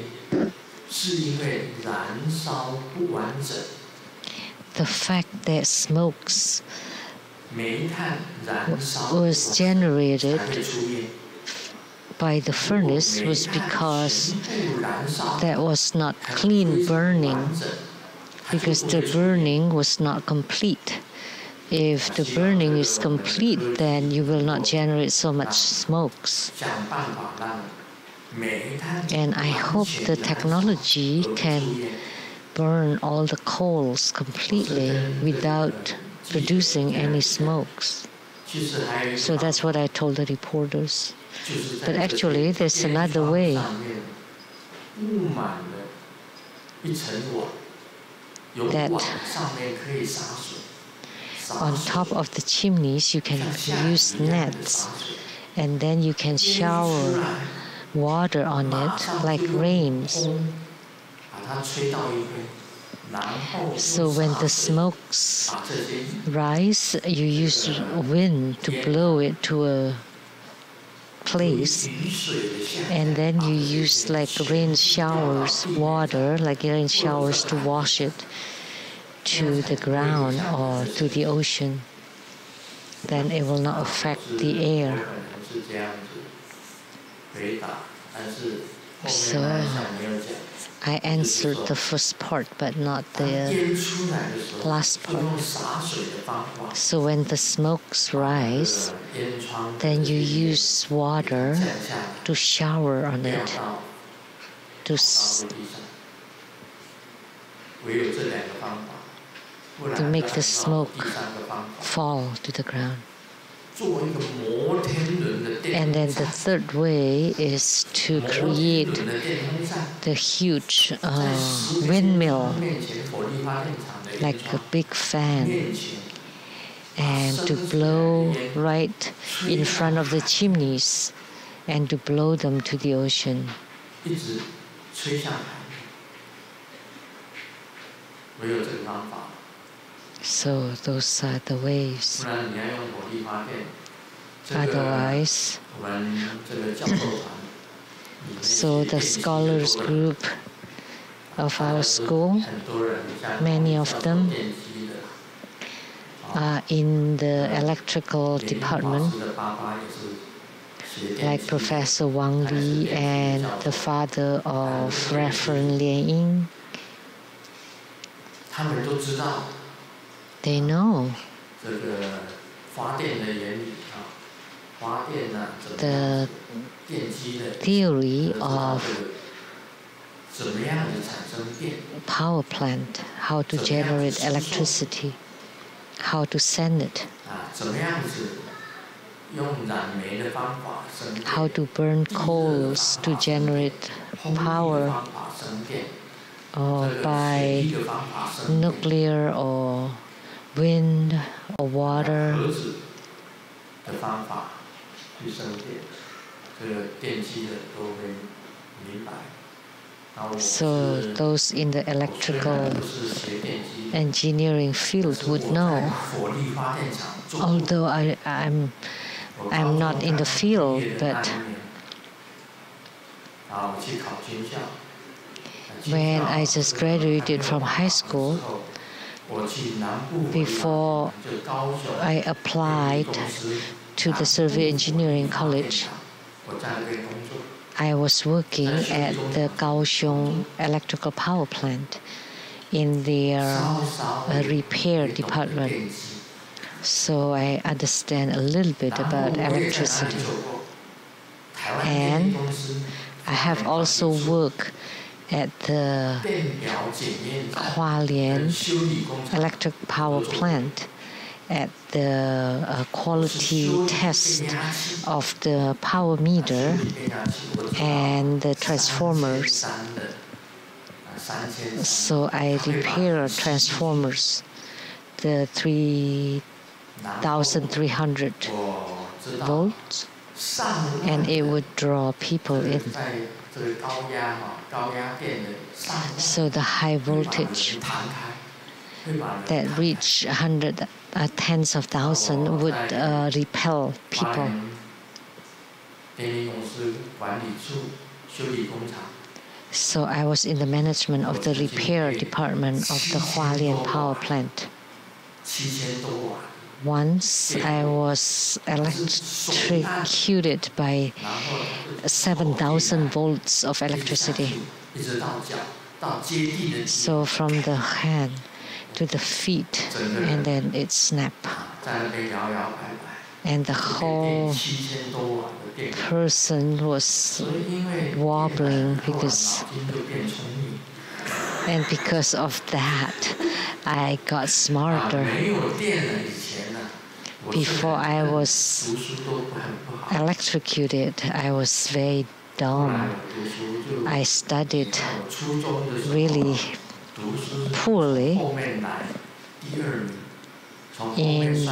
the fact that smokes was generated by the furnace was because that was not clean burning, because the burning was not complete. If the burning is complete, then you will not generate so much smokes. And I hope the technology can burn all the coals completely without producing any smokes. So that's what I told the reporters. But actually, there's another way. That on top of the chimneys, you can use nets, and then you can shower water on it like rains. So when the smokes rise, you use wind to blow it to a place, and then you use like rain showers, water, like rain showers to wash it to the ground or to the ocean. Then it will not affect the air. So I answered the first part, but not the last part. So when the smokes rise, then you use water to shower on it, to make the smoke fall to the ground. And then the third way is to create the huge windmill, like a big fan, and to blow right in front of the chimneys and to blow them to the ocean. So those are the ways. Otherwise, so the scholars group of our school, many of them are in the electrical department, like Professor Wang Li and the father of Reverend Lian-Sheng. They know the theory of power plant, how to generate electricity, how to send it, how to burn coals to generate power, or by nuclear or wind or water. So those in the electrical engineering field would know. Although I'm not in the field, but when I just graduated from high school, before I applied to the Civil Engineering College, I was working at the Kaohsiung electrical power plant in their repair department. So I understand a little bit about electricity. And I have also worked at the Hualien electric power plant at the quality test of the power meter and the transformers. So I repair transformers, the 3,300 volts, and it would draw people in. So the high voltage that reach tens of thousands would repel people. So I was in the management of the repair department of the Hualien power plant. Once I was electrocuted by 7,000 volts of electricity. So from the hand to the feet, and then it snapped. And the whole person was wobbling because of that, I got smarter. Before I was electrocuted, I was very dumb. I studied really poorly. In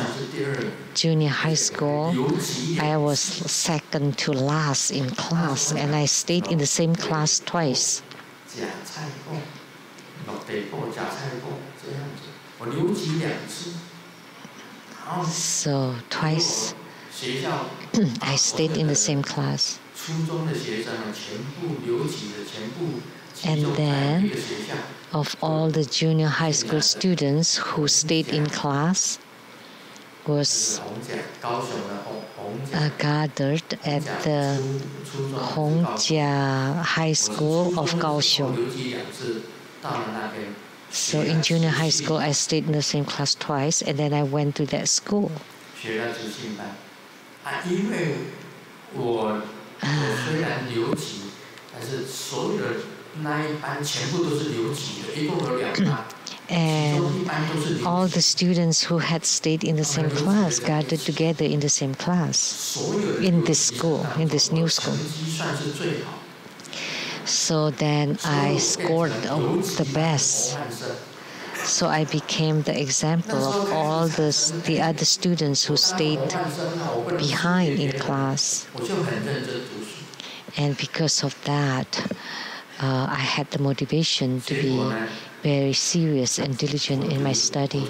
junior high school, I was second to last in class, and I stayed in the same class twice. So twice I stayed in the same class. And then, of all the junior high school students who stayed in class, was gathered at the Hongjia High School of Kaohsiung. So in junior high school, I stayed in the same class twice, and then I went to that school. And all the students who had stayed in the same class gathered together in the same class, in this school, in this new school. So then I scored the best. So I became the example of all the other students who stayed behind in class. And because of that, I had the motivation to be very serious and diligent in my study.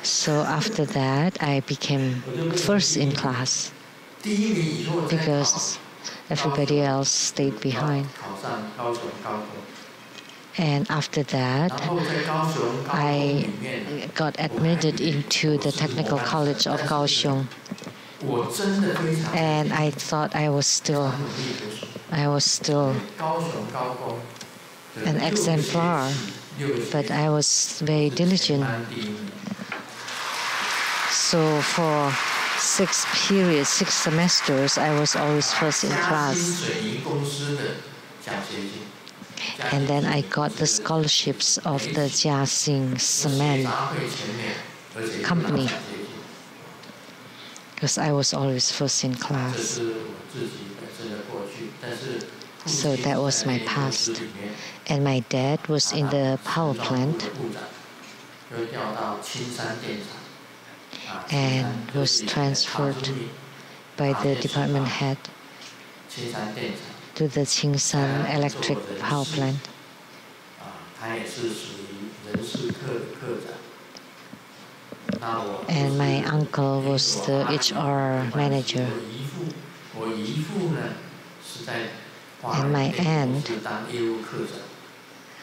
So after that, I became first in class because everybody else stayed behind. And after that, I got admitted into the Technical College of Kaohsiung. And I thought I was still an exemplar, but I was very diligent. So for 6 semesters, I was always first in class. And then I got the scholarships of the Jiaxing Cement company because I was always first in class. So that was my past. And my dad was in the power plant and was transferred by the department head to the Qingsan electric power plant. And my uncle was the HR manager. And my aunt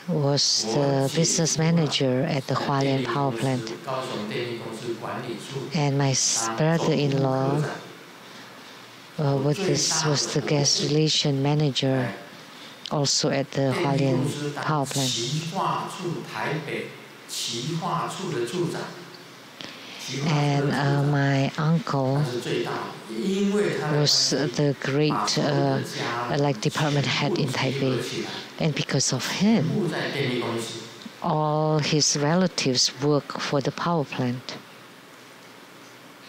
was the business manager at the Hualien power plant. And my brother-in-law was the guest relation manager also at the Hualien power plant. And my uncle was the great department head in Taipei, and because of him, all his relatives work for the power plant.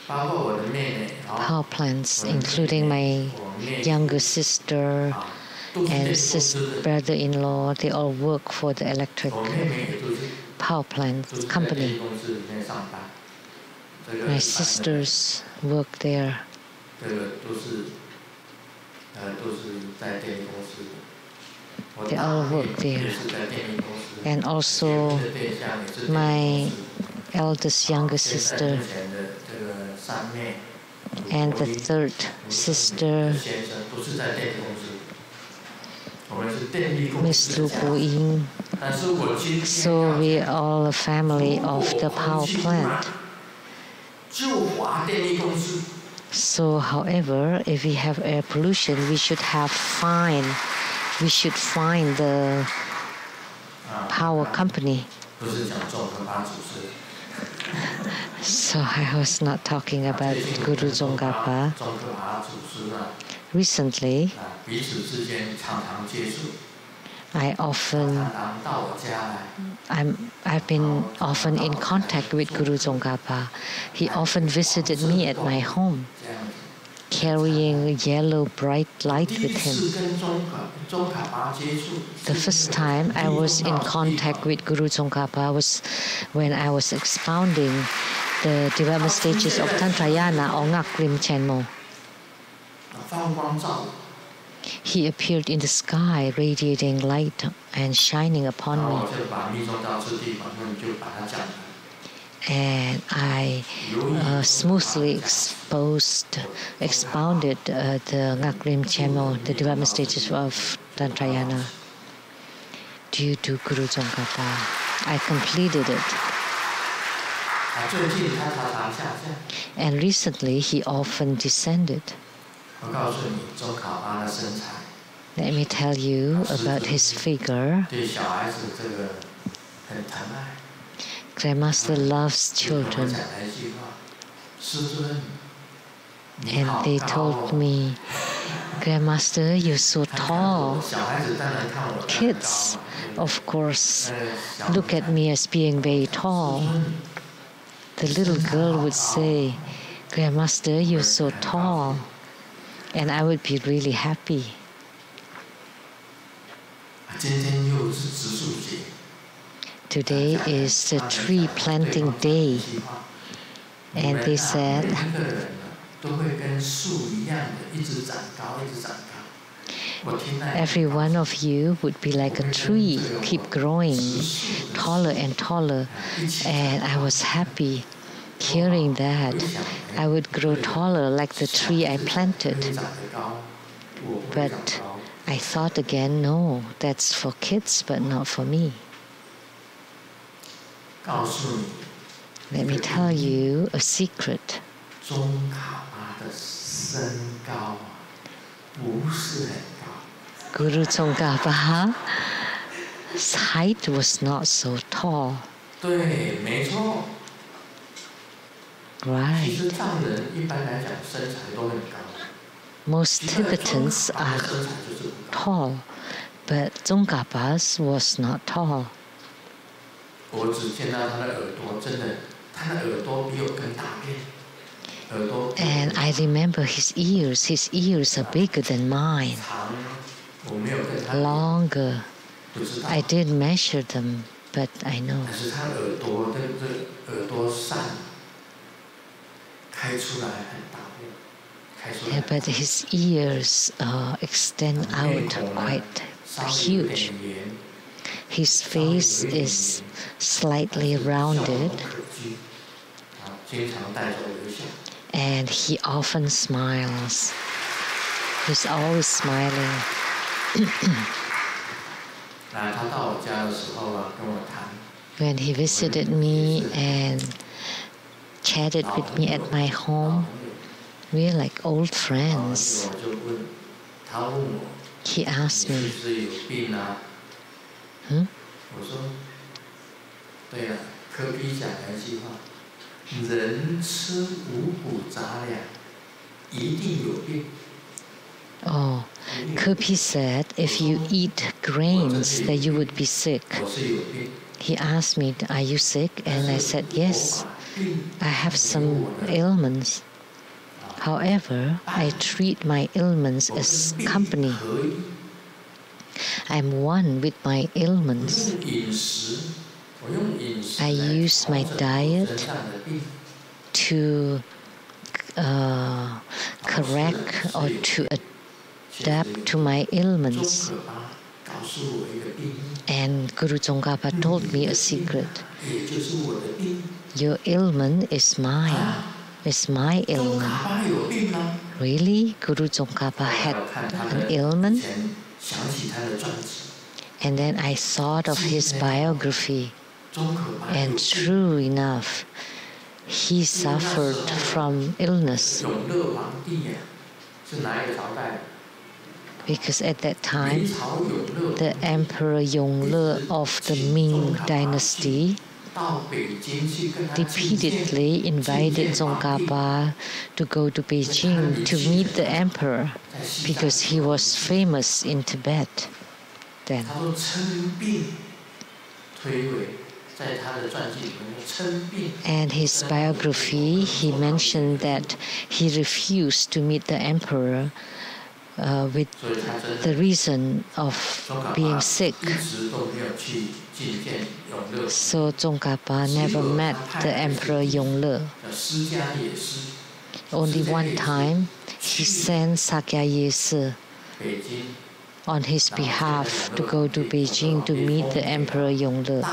Power plants, including my younger sister and brother-in-law, they all work for the electric power plant company. My sisters work there. They all work there. And also my eldest younger sister and the third sister, Miss Lu Guiying. So we are all a family of the power plant. So, however, if we have air pollution, we should fine the power company. So I was not talking about Guru Tsongkhapa. Recently, I've been often in contact with Guru Tsongkhapa. He often visited me at my home, carrying a yellow bright light with him. The first time I was in contact with Guru Tsongkhapa was when I was expounding the development stages of Tantrayana or Ngak Rim Chenmo. He appeared in the sky, radiating light and shining upon me. And I smoothly expounded the Ngak Rim Chenmo, the development stages of Tantrayana, due to Guru Tsongkhapa. I completed it. And recently, he often descended. Let me tell you about his figure. Grandmaster loves children. And they told me, Grandmaster, you're so tall. Kids, of course, look at me as being very tall. The little girl would say, Grandmaster, you're so tall. And I would be really happy. Today is the tree planting day. And they said, every one of you would be like a tree, keep growing taller and taller. And I was happy hearing that. I would grow taller like the tree I planted. But I thought again, no, that's for kids, but not for me. Let me tell you a secret. Guru Tsongkhapa's height was not so tall. Right. Most Tibetans are tall, but Tsongkhapa's was not tall. And I remember his ears. His ears are bigger than mine, longer. I did measure them, but I know. Yeah, but his ears extend out quite huge. His face is slightly rounded, and he often smiles. He's always smiling. When he visited me and chatted with me at my home, we're like old friends. he asked me, 我说，对了，科比讲了一句话，人吃五谷杂粮，一定有病。 Oh, Kirby said, if you eat grains, that you would be sick. He asked me, are you sick? And I said, yes, I have some ailments. However, I treat my ailments as company. I'm one with my ailments. I use my diet to correct or to adapt to my ailments. And Guru Tsongkhapa told me a secret. Your ailment is mine. It's my ailment. Really? Guru Tsongkhapa had an ailment? And then I thought of his biography. And true enough, he suffered from illness. Because at that time, the Emperor Yongle of the Ming dynasty repeatedly invited Tsongkhapa to go to Beijing to meet the emperor because he was famous in Tibet then. And his biography, he mentioned that he refused to meet the emperor with the reason of being sick. So Tsongkhapa never met the Emperor Yongle. Only one time, he sent Sakya Yese on his behalf to go to Beijing to meet the Emperor Yongle.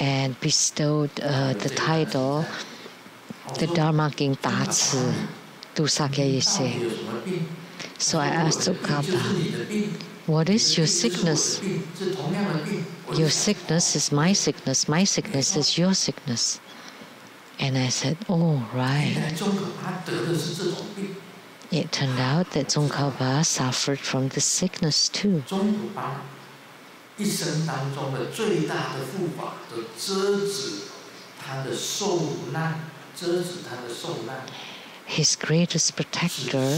And bestowed the title, the Dharma King Tatsu, to Sakya Yese. So I asked Tsongkhapa, what is your sickness? Your sickness is my sickness is your sickness. And I said, oh, right. It turned out that Tsongkhapa suffered from this sickness too. His greatest protector,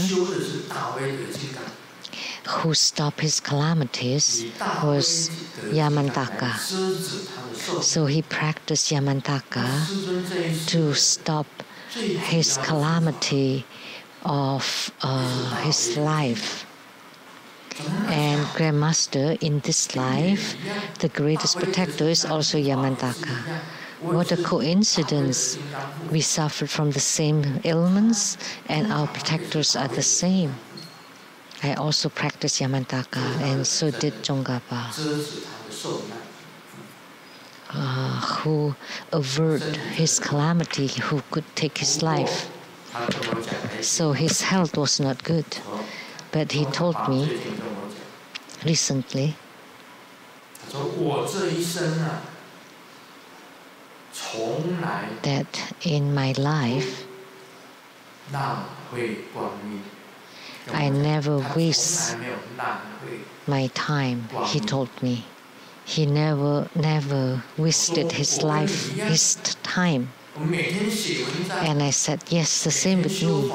who stopped his calamities, was Yamantaka. So he practiced Yamantaka to stop his calamity of his life. And Grandmaster, in this life, the greatest protector is also Yamantaka. What a coincidence. We suffered from the same ailments and our protectors are the same. I also practiced Yamantaka and so did Tsongkhapa, who averted his calamity, who could take his life. So his health was not good. But he told me recently that in my life, I never waste my time, he told me. He never wasted his life, his time. And I said, yes, the same with me.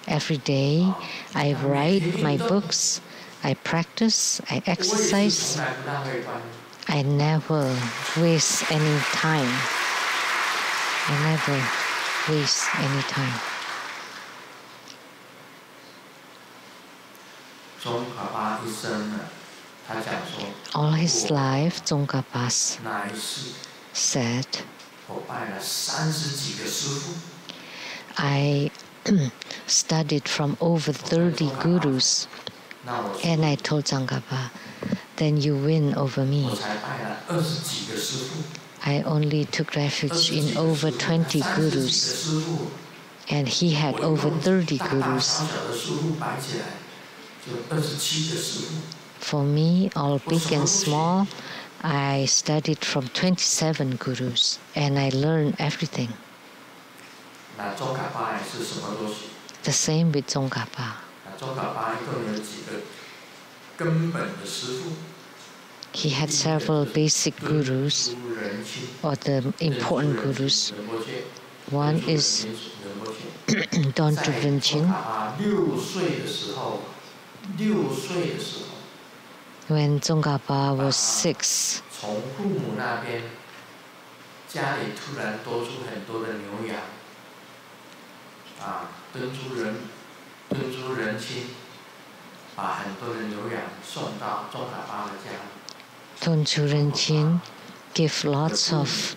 Every day, I write my books, I practice, I exercise. I never waste any time. I never waste any time. All his life, Tsongkhapa said, I studied from over 30 gurus. And I told Tsongkhapa, then you win over me. I only took refuge in over 20 gurus. And he had over 30 gurus. For me, all big and small, I studied from 27 gurus and I learned everything. The same with 宗喀巴。宗喀巴一共有几个根本的师父。He had several basic gurus, or the important gurus. One is Don Ren-Chin. When 宗喀巴 was 6, 从父母那边，家里突然多出很多的牛羊，敦珠仁亲把很多的牛羊送到宗喀巴的家。Don Ren-Chin gave lots of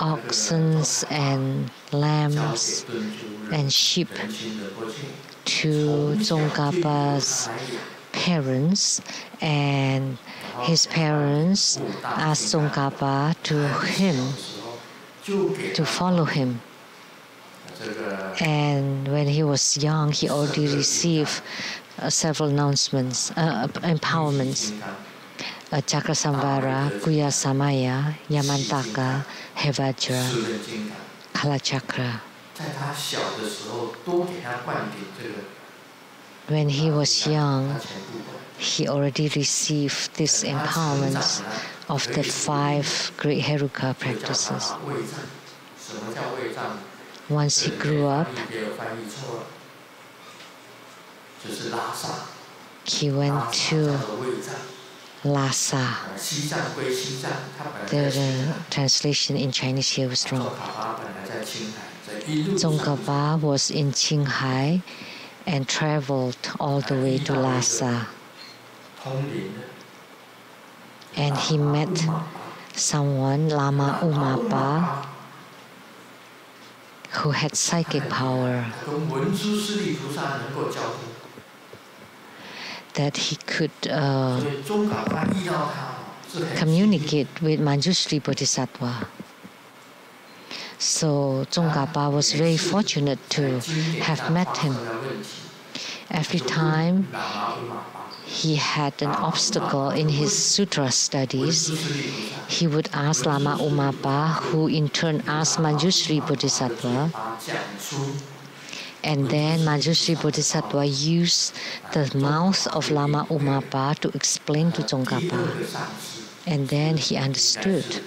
oxen and lambs and sheep to 宗喀巴's parents, and his parents asked 宗喀巴to follow him. And when he was young, he already received several announcements, empowerments. Chakrasambhara, Kuya Samaya, Yamantaka, Hevajra, Kalachakra. When he was young, he already received these empowerments of the 5 great Heruka practices. Once he grew up, he went to Lhasa. The translation in Chinese here was wrong. 宗喀巴 was in Qinghai and traveled all the way to Lhasa. And he met someone, Lama Umapa, who had psychic power, that he could communicate with Manjushri Bodhisattva. So宗喀巴was very fortunate to have met him. Every time he had an obstacle in his sutra studies, he would ask Lama Umapa, who in turn asked Manjushri Bodhisattva. And then Manjushri Bodhisattva used the mouth of Lama Umapa to explain to宗喀巴. And then he understood.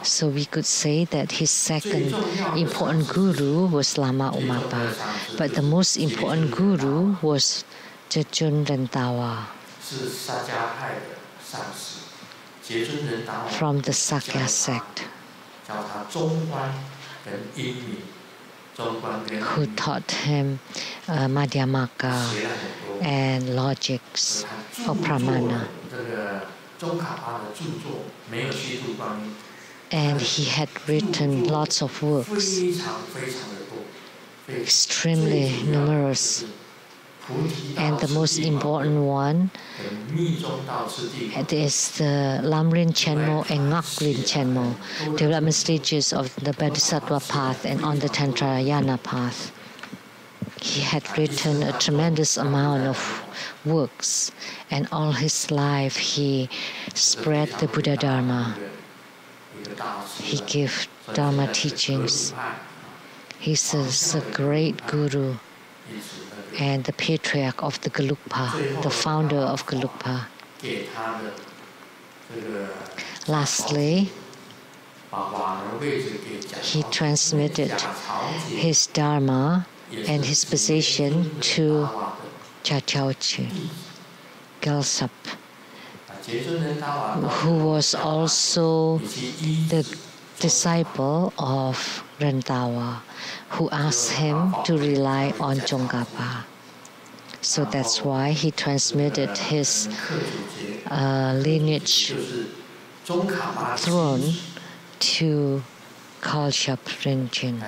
So we could say that his second important guru was Lama Umapa. But the most important guru was Jejun Rentawa from the Sakya sect, who taught him Madhyamaka and logics or pramana. And he had written lots of works, extremely numerous. And the most important one is the Lamdre Chenmo and Ngakrin Chenmo, development stages of the Bodhisattva path and on the Tantrayana path. He had written a tremendous amount of works, and all his life he spread the Buddha Dharma. He gave Dharma teachings. He's a great guru and the patriarch of the Gelugpa, the founder of Gelugpa. Lastly, he transmitted his Dharma and his position to Chachaochi, Gelsap, who was also the disciple of Rentawa, who asked him to rely on Tsongkhapa. So that's why he transmitted his lineage throne to Kalshap Rinchen.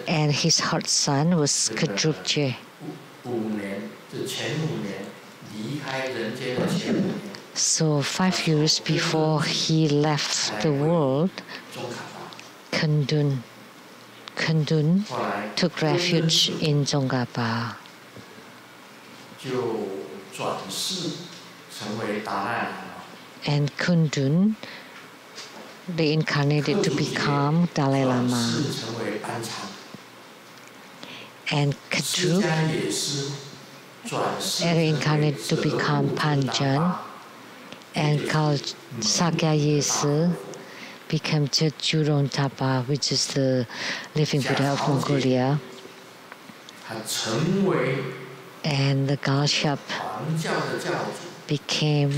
And his hot son was Kadrupje. So 5 years before he left the world, Kundun took refuge in Tsongkhapa. And Kundun reincarnated to become Dalai Lama. And Kadrup reincarnated to become Panjan. And Sakya Yesu became Jurong Tapa, which is the living Buddha of Mongolia. And the Galshap became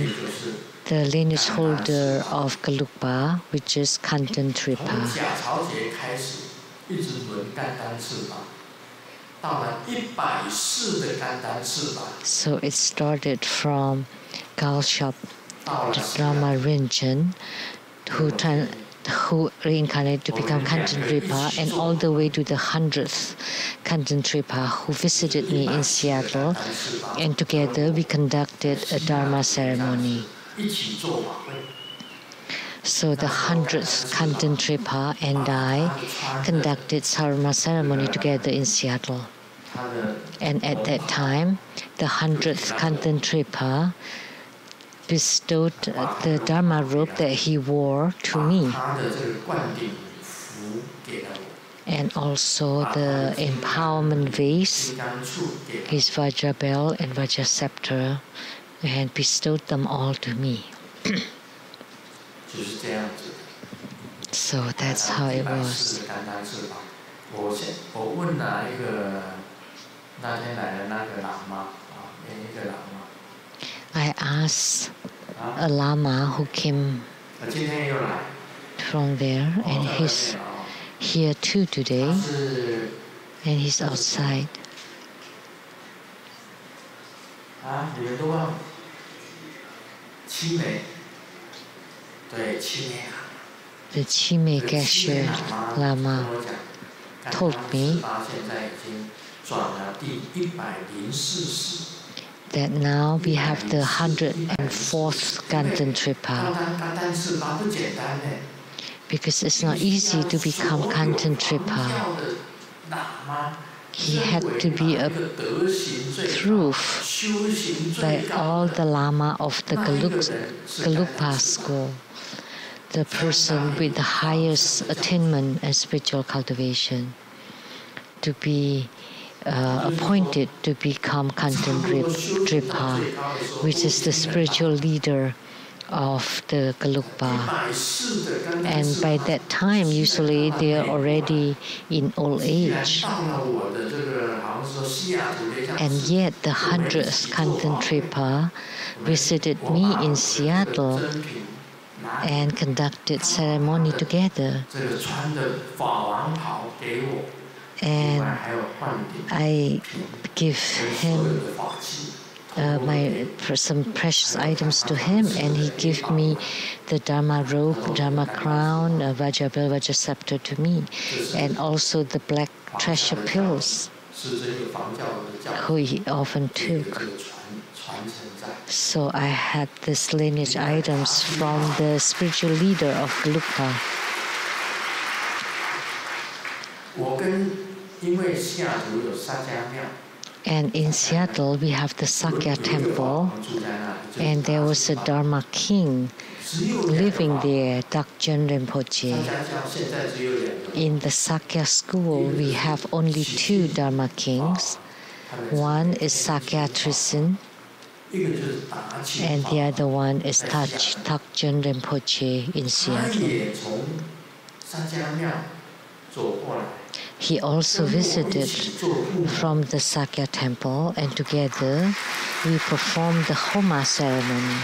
the lineage holder of Gelugpa, which is Kanten Tripa. So it started from Galshap, the Dharma Rinchen, who reincarnated to become Kanten Tripa, and all the way to the 100th Kanten Tripa, who visited me in Seattle, and together we conducted a Dharma ceremony. So the 100th Kanten Tripa and I conducted Dharma ceremony together in Seattle. And at that time, the 100th Kanten Tripa bestowed the Dharma robe that he wore to me, and also the empowerment vase, his Vajra bell and Vajra scepter, and bestowed them all to me. So that's how it was. I asked a Lama who came from there, and he's here too today, and he's outside. The Chime Geshe Lama told me that now we have the 104th Kanten Tripa. Because it's not easy to become Kanten Tripa. He had to be approved by all the Lama of the Gelugpa school, the person with the highest attainment and spiritual cultivation, to be appointed to become Kanten Tripa, which is the spiritual leader of the Gelugpa. And by that time, usually they are already in old age. And yet the 100th Kanten Tripa visited me in Seattle and conducted ceremony together. And I give him some precious items to him, and he gave me the Dharma robe, Dharma crown, Vajra bell, Vajra scepter to me, and also the black treasure pills, who he often took. So I had these lineage items from the spiritual leader of Gelugpa. And in Seattle, we have the Sakya temple, and there was a Dharma king living there, Dakjen Rinpoche. In the Sakya school, we have only 2 Dharma kings. One is Sakya Trisin, and the other one is Dakjen Rinpoche in Seattle. He also visited from the Sakya temple, and together we performed the Homa ceremony.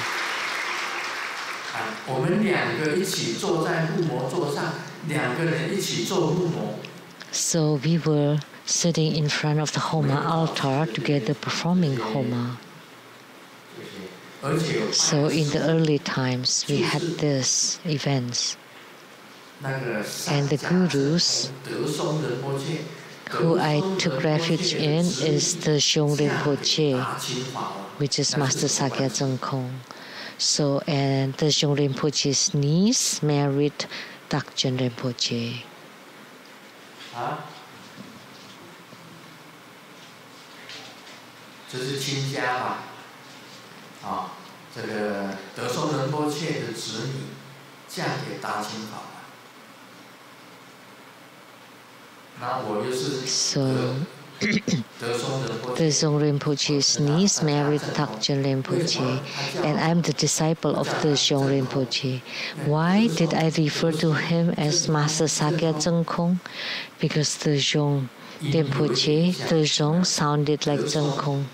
So we were sitting in front of the Homa altar together performing Homa. So in the early times we had these events. And the gurus who I took refuge in is the Shung Rinpoche, which is Master Sakya Zengkong. So, and the Shung Rinpoche's niece married Dakjen Rinpoche. 嫁给达清宝了。那我又是 So the Dzong Rinpoche's niece married Takchen Rinpoche, and I'm the disciple of the Dzong Rinpoche. Why did I refer to him as Master Sakya Zhengkong? Because the Dzong Rinpoche, the Dzong sounded like Zhengkong.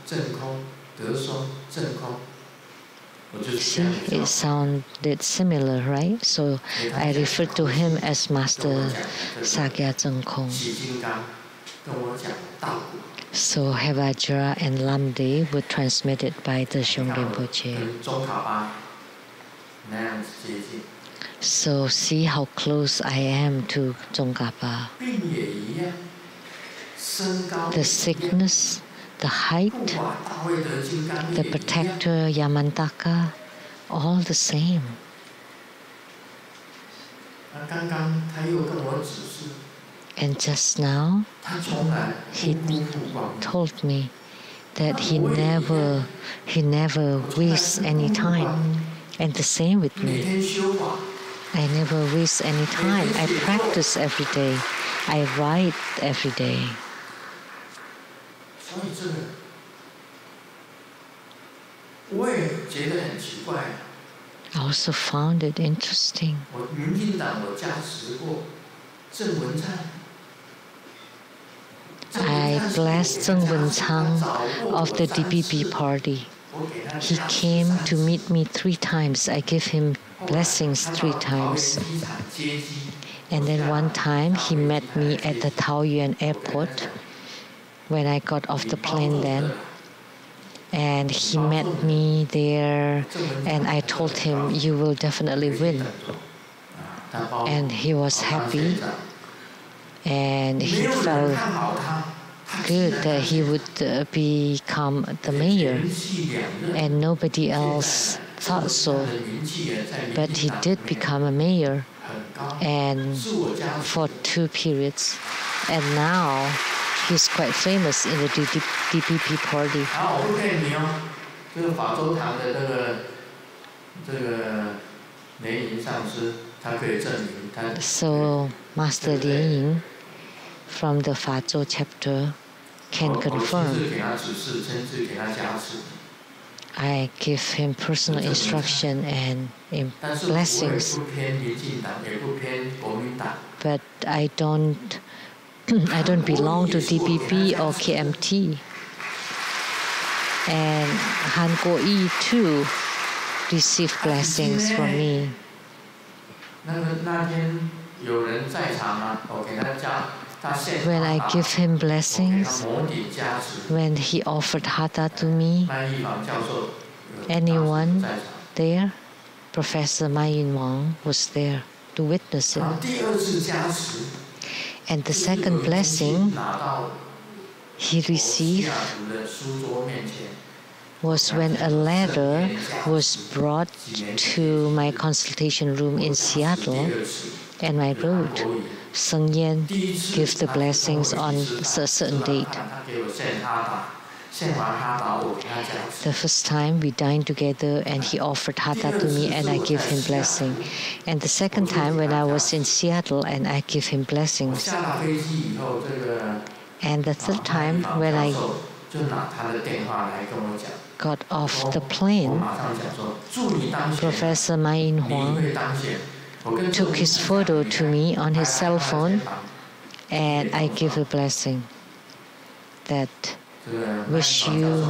See, it sounded similar, right? So I referred to him as Master Sakya Zhengkong. So Havajra and Lamdre were transmitted by the Dzong Rinpoche. So see how close I am to Tsongkhapa. The sickness, the height, the protector Yamantaka, all the same. And just now, he told me that he never wastes any time. And the same with me. I never waste any time. I practice every day. I write every day. I also found it interesting. I blessed Zheng Wenchang of the DPP party. He came to meet me 3 times. I gave him blessings 3 times. And then one time he met me at the Taoyuan airport when I got off the plane then. And he met me there and I told him, you will definitely win. And he was happy and he felt good that he would become the mayor. And nobody else thought so. But he did become a mayor and for 2 periods. And now he's quite famous in the DPP party. So Master Lian from the Fazhou chapter can confirm. I give him personal instruction and blessings. But I don't belong to DPP or KMT. And Han Kuo-yi too received blessings from me. When I give him blessings, when he offered hatha to me, anyone there? Professor Ma Yin-wang was there to witness it. And the second blessing he received was when a letter was brought to my consultation room in Seattle, and I wrote, Seng Yen, give the blessings on a certain date. The first time we dined together and he offered hatha to me and I gave him blessing. And the second time when I was in Seattle and I gave him blessings. And the third time when I got off the plane, Professor Ma Yin-wang took his photo to me on his cell phone and I gave a blessing that wish you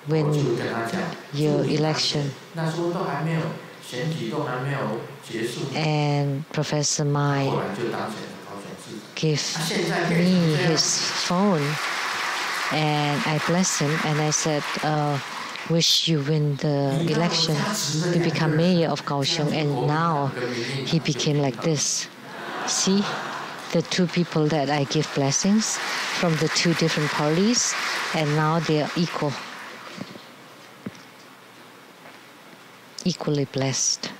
win your election. And Professor Mai gave me his phone and I blessed him and I said, wish you win the election to become mayor of Kaohsiung. And now he became like this. See? The 2 people that I give blessings from the 2 different parties, and now they are equally blessed.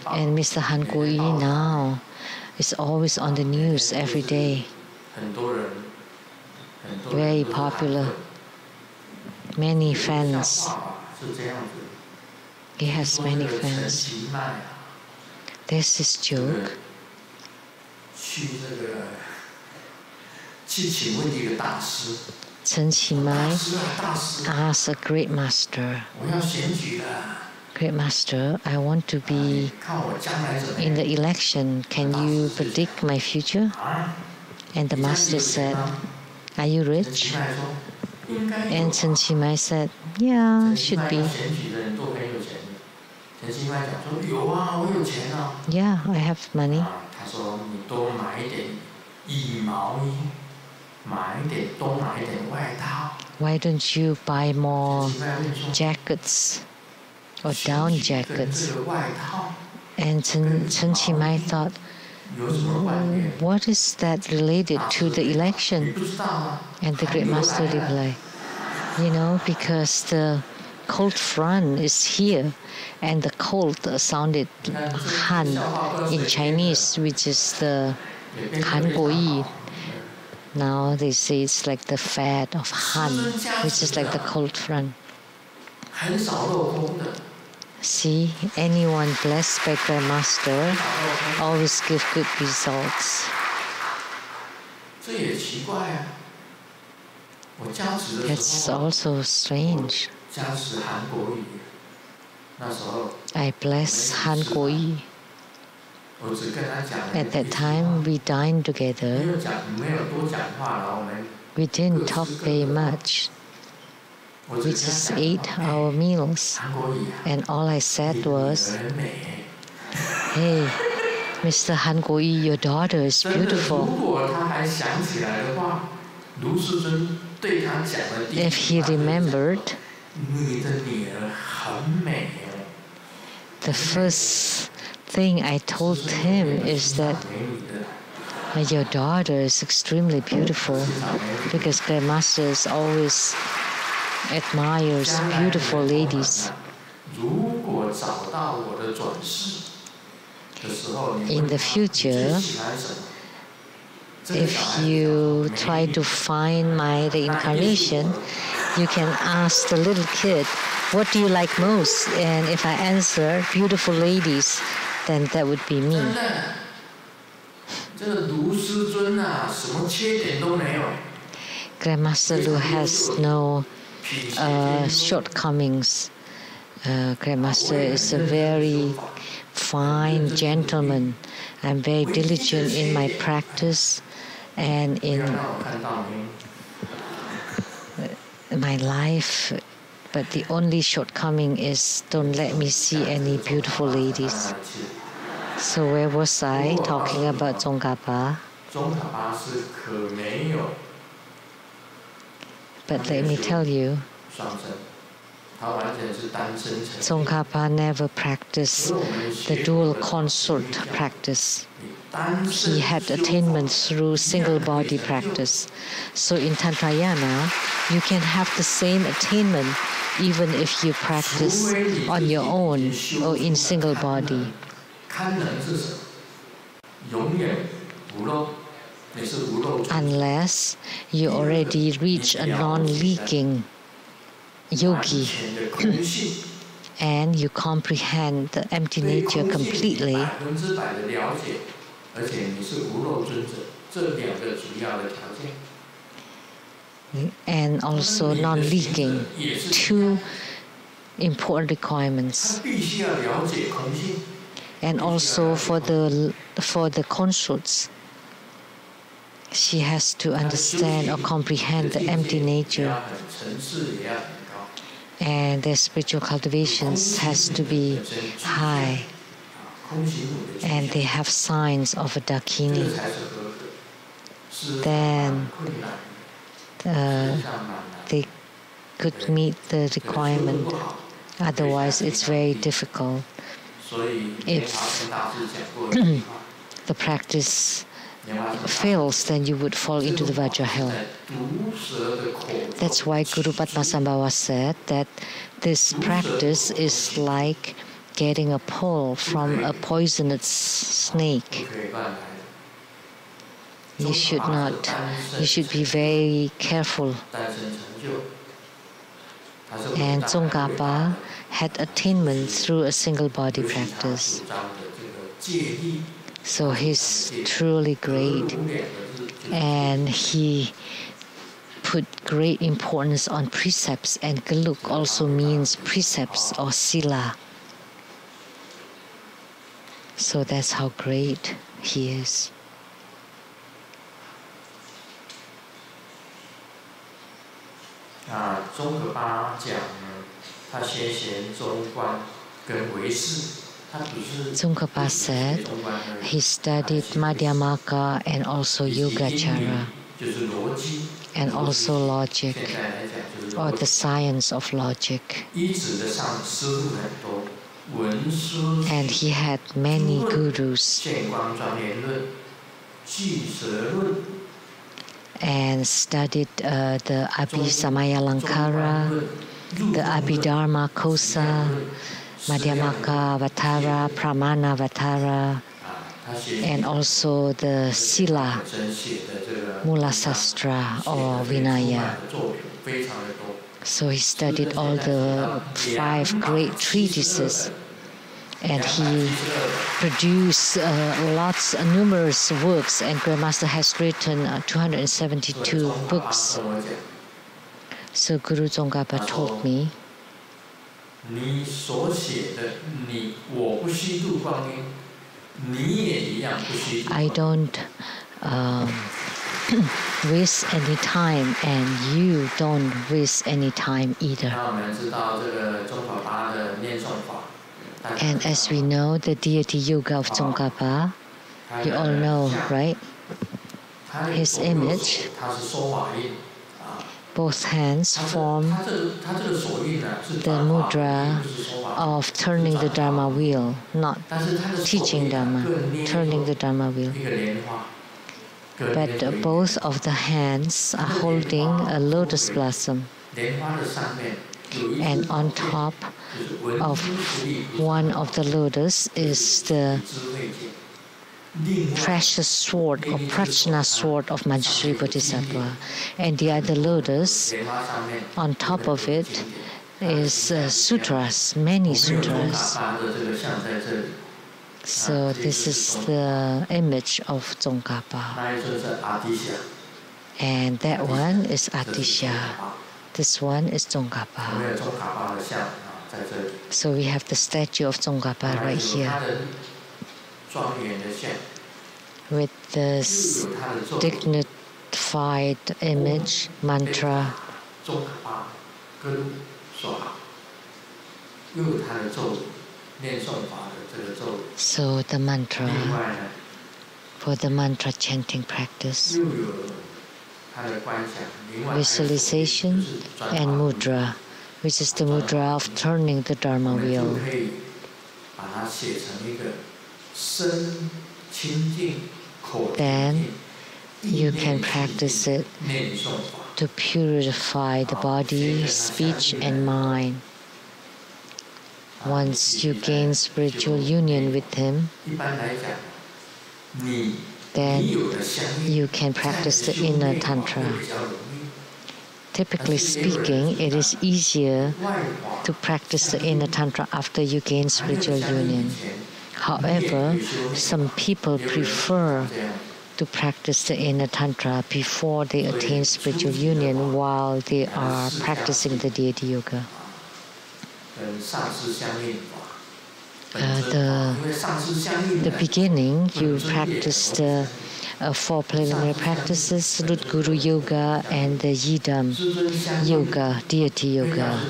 And Mr. Han Kuo-yi now is always on the news every day. Very popular. many fans. He has many fans. There's this joke. Chen Qimai asked a great master, "Great master, I want to be in the election. Can you predict my future?" And the master said, "Are you rich?" And Chen Qimai said, "Yeah, should be." "Yeah, I have money." "Why don't you buy more jackets or down jackets?" And Chen Qimai thought, what is that related to the election? And the great master replied, because the cold front is here, and the cold sounded Han in Chinese, which is the Han Guo Yi. Now they say it's like the fat of Han, which is like the cold front. See, anyone blessed by Grandmaster always give good results. That's also strange. I bless Han Guo Yi. At that time, we dined together. We didn't talk very much. We just ate our meals. And all I said was, "Hey, Mr. Han Guo Yi, your daughter is beautiful." If he remembered, the first thing I told him is that your daughter is extremely beautiful, because Grandmaster always admires beautiful ladies. In the future, if you try to find my reincarnation, you can ask the little kid, "What do you like most?" And if I answer beautiful ladies, then that would be me. Grandmaster Lu has no shortcomings. Grandmaster is a very fine gentleman. I'm very diligent in my practice and in my life. But the only shortcoming is don't let me see any beautiful ladies. So where was I talking about Tsongkhapa? But let me tell you, Tsongkhapa never practiced the dual consort practice. He had attainment through single body practice. So in Tantrayana, you can have the same attainment even if you practice on your own or in single body. Unless you already reach a non-leaking yogi and you comprehend the empty nature completely, and also non-leaking, two important requirements. And also for the consorts, she has to understand or comprehend the empty nature, and their spiritual cultivations has to be high, and they have signs of a Dakini. Then they could meet the requirement. Otherwise, it's very difficult. If the practice fails, then you would fall into the Vajra hell. That's why Guru Padmasambhava said that this practice is like getting a pull from a poisonous snake. You should be very careful. And Tsongkhapa had attainment through a single body practice. So he's truly great. And he put great importance on precepts, and Geluk also means precepts or sila. So that's how great he is. 宗喀巴讲呢，他先贤中观跟唯识，他不是。Tsongkhapa said he studied Madhyamaka and also Yogacara, and also logic, or the science of logic. And he had many gurus. And studied the Abhisamayalankara, the Abhidharma Kosa, Madhyamaka Vatara, Pramana Vatara, and also the Sila, Mula Sastra or Vinaya. So he studied all the 5 great treatises, and he produced numerous works, and Grandmaster has written 272 books. So Guru Tsongkhapa told me, I don't waste any time, and you don't waste any time either. And as we know, the deity yoga of Tsongkhapa, you all know, right? His image, both hands form the mudra of turning the Dharma wheel, not teaching Dharma, turning the Dharma wheel. But both of the hands are holding a lotus blossom. And on top of one of the lotus is the precious sword or prajna sword of Manjushri Bodhisattva. And the other lotus, on top of it, is sutras, many sutras. So this is the image of Tsongkhapa. And that one is Atisha. This one is Tsongkhapa. So we have the statue of Tsongkhapa right here, with this dignified image, mantra. So the mantra, for the mantra chanting practice, visualization and mudra, which is the mudra of turning the Dharma wheel. Then you can practice it to purify the body, speech and mind. Once you gain spiritual union with him, then you can practice the inner tantra. Typically speaking, it is easier to practice the inner tantra after you gain spiritual union. However, some people prefer to practice the inner tantra before they attain spiritual union while they are practicing the deity yoga. The beginning, you practice the 4 preliminary practices, Root Guru Yoga and the Yidam Yoga, deity yoga.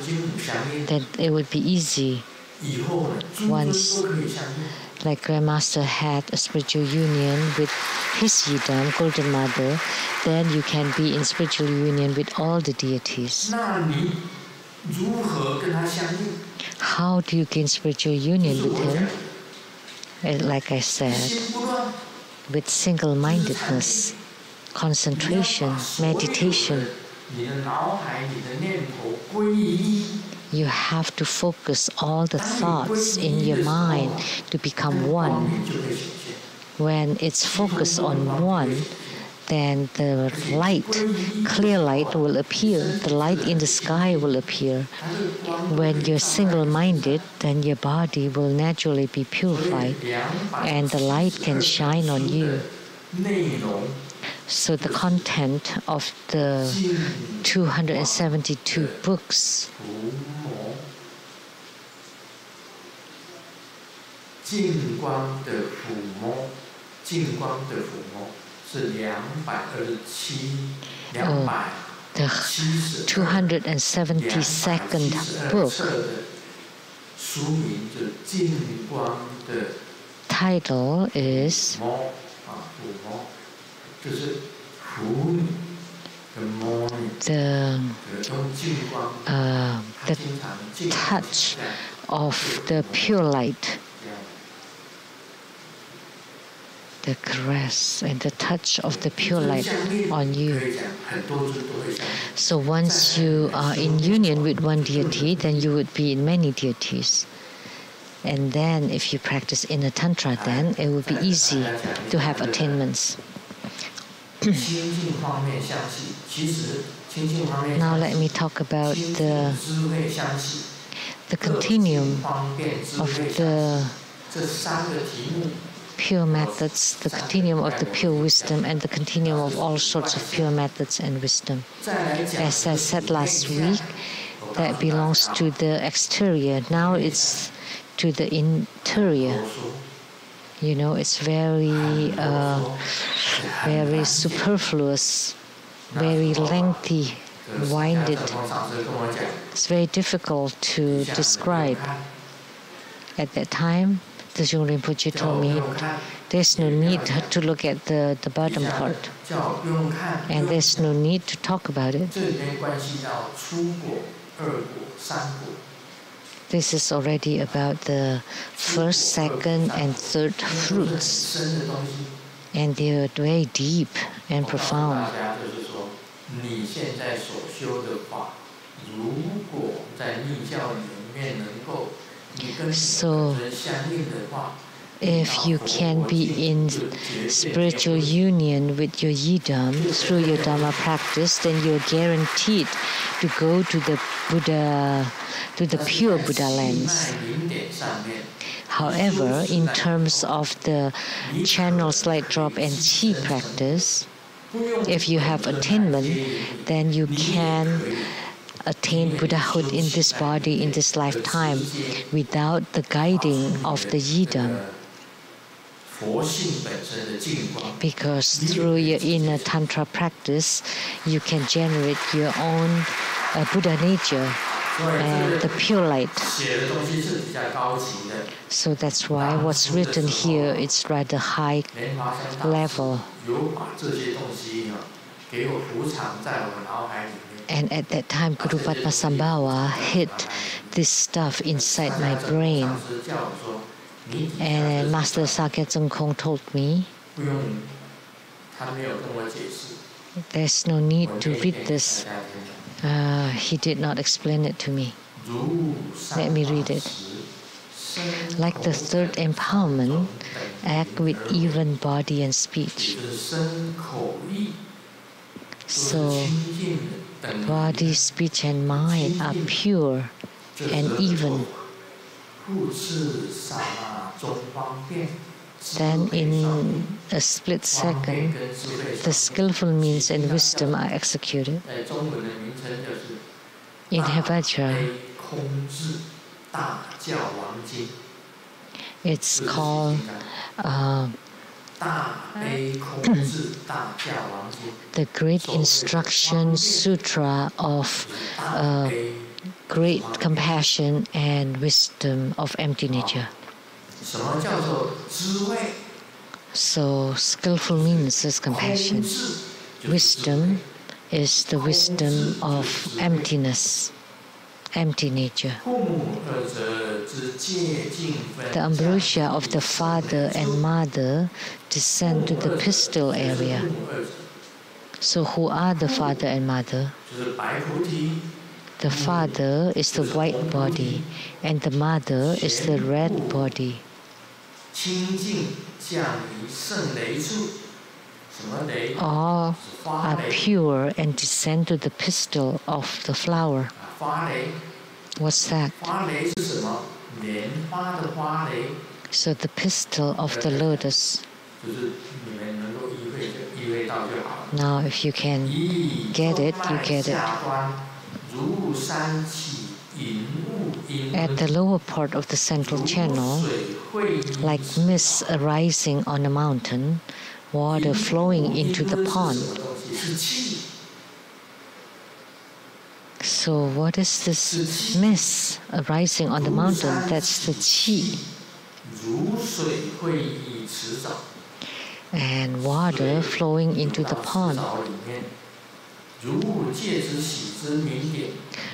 Then it would be easy. Once, like Grandmaster had a spiritual union with his Yidam, Golden Mother, then you can be in spiritual union with all the deities. How do you gain spiritual union with him? Like I said, with single-mindedness, concentration, meditation. You have to focus all the thoughts in your mind to become one. When it's focused on one, then the light, clear light will appear. The light in the sky will appear. When you're single-minded, then your body will naturally be purified and the light can shine on you. So the content of the 272 books the 272nd book title is the touch of the pure light. The caress and the touch of the pure light on you. So once you are in union with one deity, then you would be in many deities. And then if you practice inner tantra, then it will be easy to have attainments. Now let me talk about the continuum of the pure methods, the continuum of the pure wisdom, and the continuum of all sorts of pure methods and wisdom. As I said last week, that belongs to the exterior. Now it's to the interior. You know, it's very superfluous, very lengthy, winded. It's very difficult to describe. At that time, the Zhong Rinpoche told me, there's no need to look at the bottom part, and there's no need to talk about it. This is already about the first, second, and third fruits, and they are very deep and profound. So, if you can be in spiritual union with your yidam through your Dharma practice, then you're guaranteed to go to the Buddha, to the pure Buddha lands. However, in terms of the channel, slight drop, and chi practice, if you have attainment, then you can attain Buddhahood in this body, in this lifetime, without the guiding of the yidam. Because through your inner Tantra practice, you can generate your own Buddha nature and the pure light. So that's why what's written here is rather high level. And at that time, Guru Padmasambhava hid this stuff inside my brain. And Master Sakya Tsongkhong told me, there's no need to read this. He did not explain it to me. Let me read it. Like the third empowerment, act with even body and speech. So, body, speech, and mind are pure and even. Then in a split second, the skillful means and wisdom are executed. In Hevajra, it's called the Great Instruction Sutra of great compassion and wisdom of empty nature. So, skillful means is compassion. Wisdom is the wisdom of emptiness, empty nature. The ambrosia of the father and mother descend to the pistil area. So, who are the father and mother? The father is the white body, and the mother is the red body. all are pure and descend to the pistil of the flower. What's that? So the pistil of the lotus. Now if you can get it, you get it. At the lower part of the central channel, like mist arising on a mountain, water flowing into the pond. So what is this mist arising on the mountain? That's the qi. And water flowing into the pond.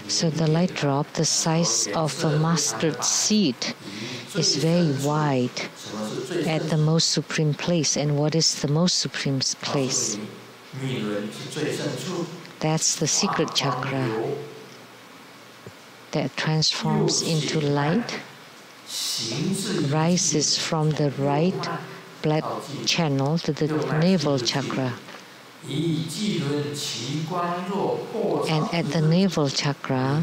So the light drop, the size of a mustard seed, is very wide at the most supreme place. And what is the most supreme place? That's the secret chakra that transforms into light, rises from the right blood channel to the navel chakra. And at the navel chakra,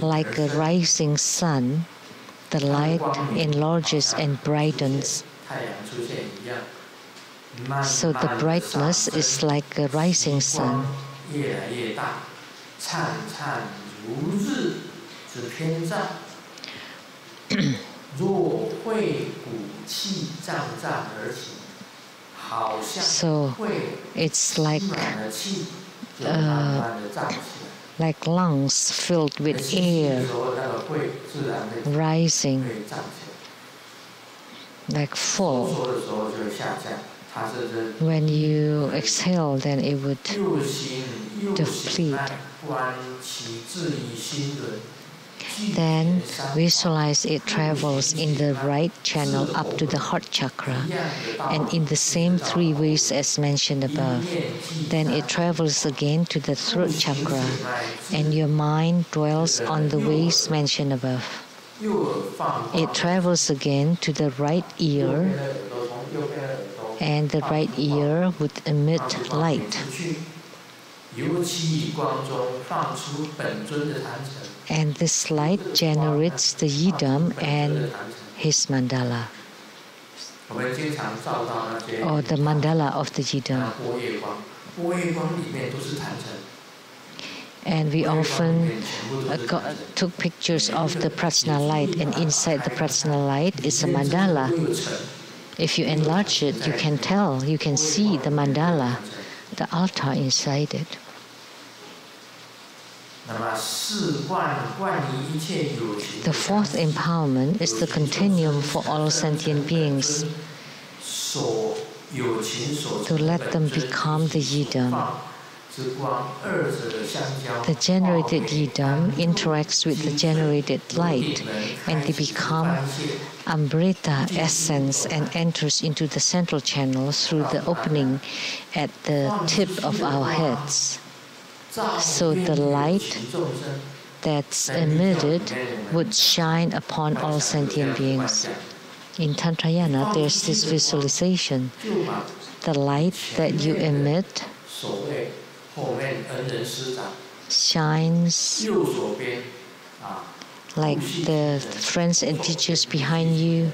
like a rising sun, the light enlarges and brightens. So the brightness is like a rising sun. So it's like lungs filled with air, rising, like full. When you exhale, then it would deplete. Then visualize it travels in the right channel up to the heart chakra, and in the same 3 ways as mentioned above. Then it travels again to the throat chakra, and your mind dwells on the ways mentioned above. It travels again to the right ear, and the right ear would emit light. And this light generates the yidam and his mandala, or the mandala of the yidam. And we often took pictures of the prajna light, and inside the prajna light is a mandala. If you enlarge it, you can tell, you can see the mandala, the altar inside it. The fourth empowerment is the continuum for all sentient beings, to let them become the yidam. The generated yidam interacts with the generated light, and they become amrita essence and enters into the central channel through the opening at the tip of our heads. So the light that's emitted would shine upon all sentient beings. In Tantrayana, there's this visualization. The light that you emit shines like the friends and teachers behind you,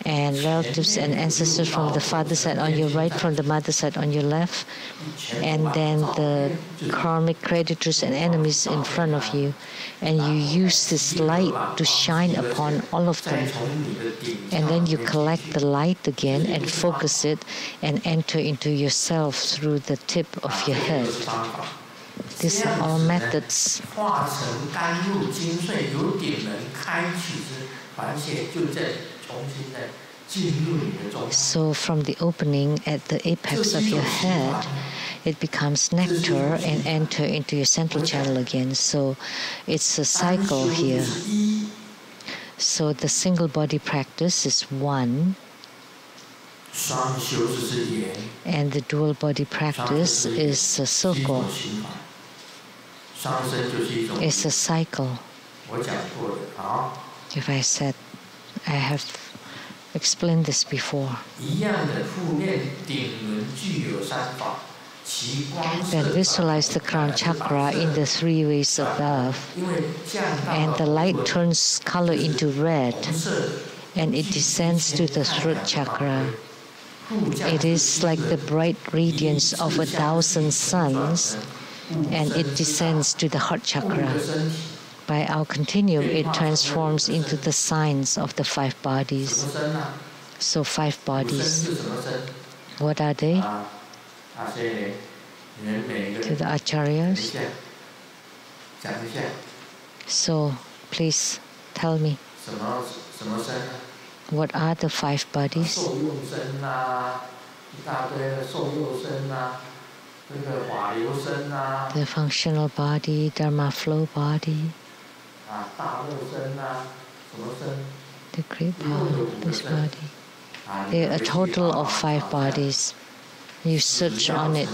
and relatives and ancestors from the father side on your right, from the mother side on your left, and then the karmic creditors and enemies in front of you. And you use this light to shine upon all of them. And then you collect the light again and focus it and enter into yourself through the tip of your head. These are all methods. So from the opening at the apex of your head, it becomes nectar and enter into your central channel again. So it's a cycle here. So the single body practice is 1, and the dual body practice is a circle. It's a cycle. If I said I have explained this before. Then visualize the crown chakra in the three ways above, and the light turns color into red, and it descends to the throat chakra. It is like the bright radiance of 1,000 suns, and it descends to the heart chakra. By our continuum, it transforms into the signs of the 5 bodies. So 5 bodies. What are they? To the acharyas. So please tell me, what are the 5 bodies? The functional body, Dharma flow body, the great part of this body. There are a total of 5 bodies. You search on it.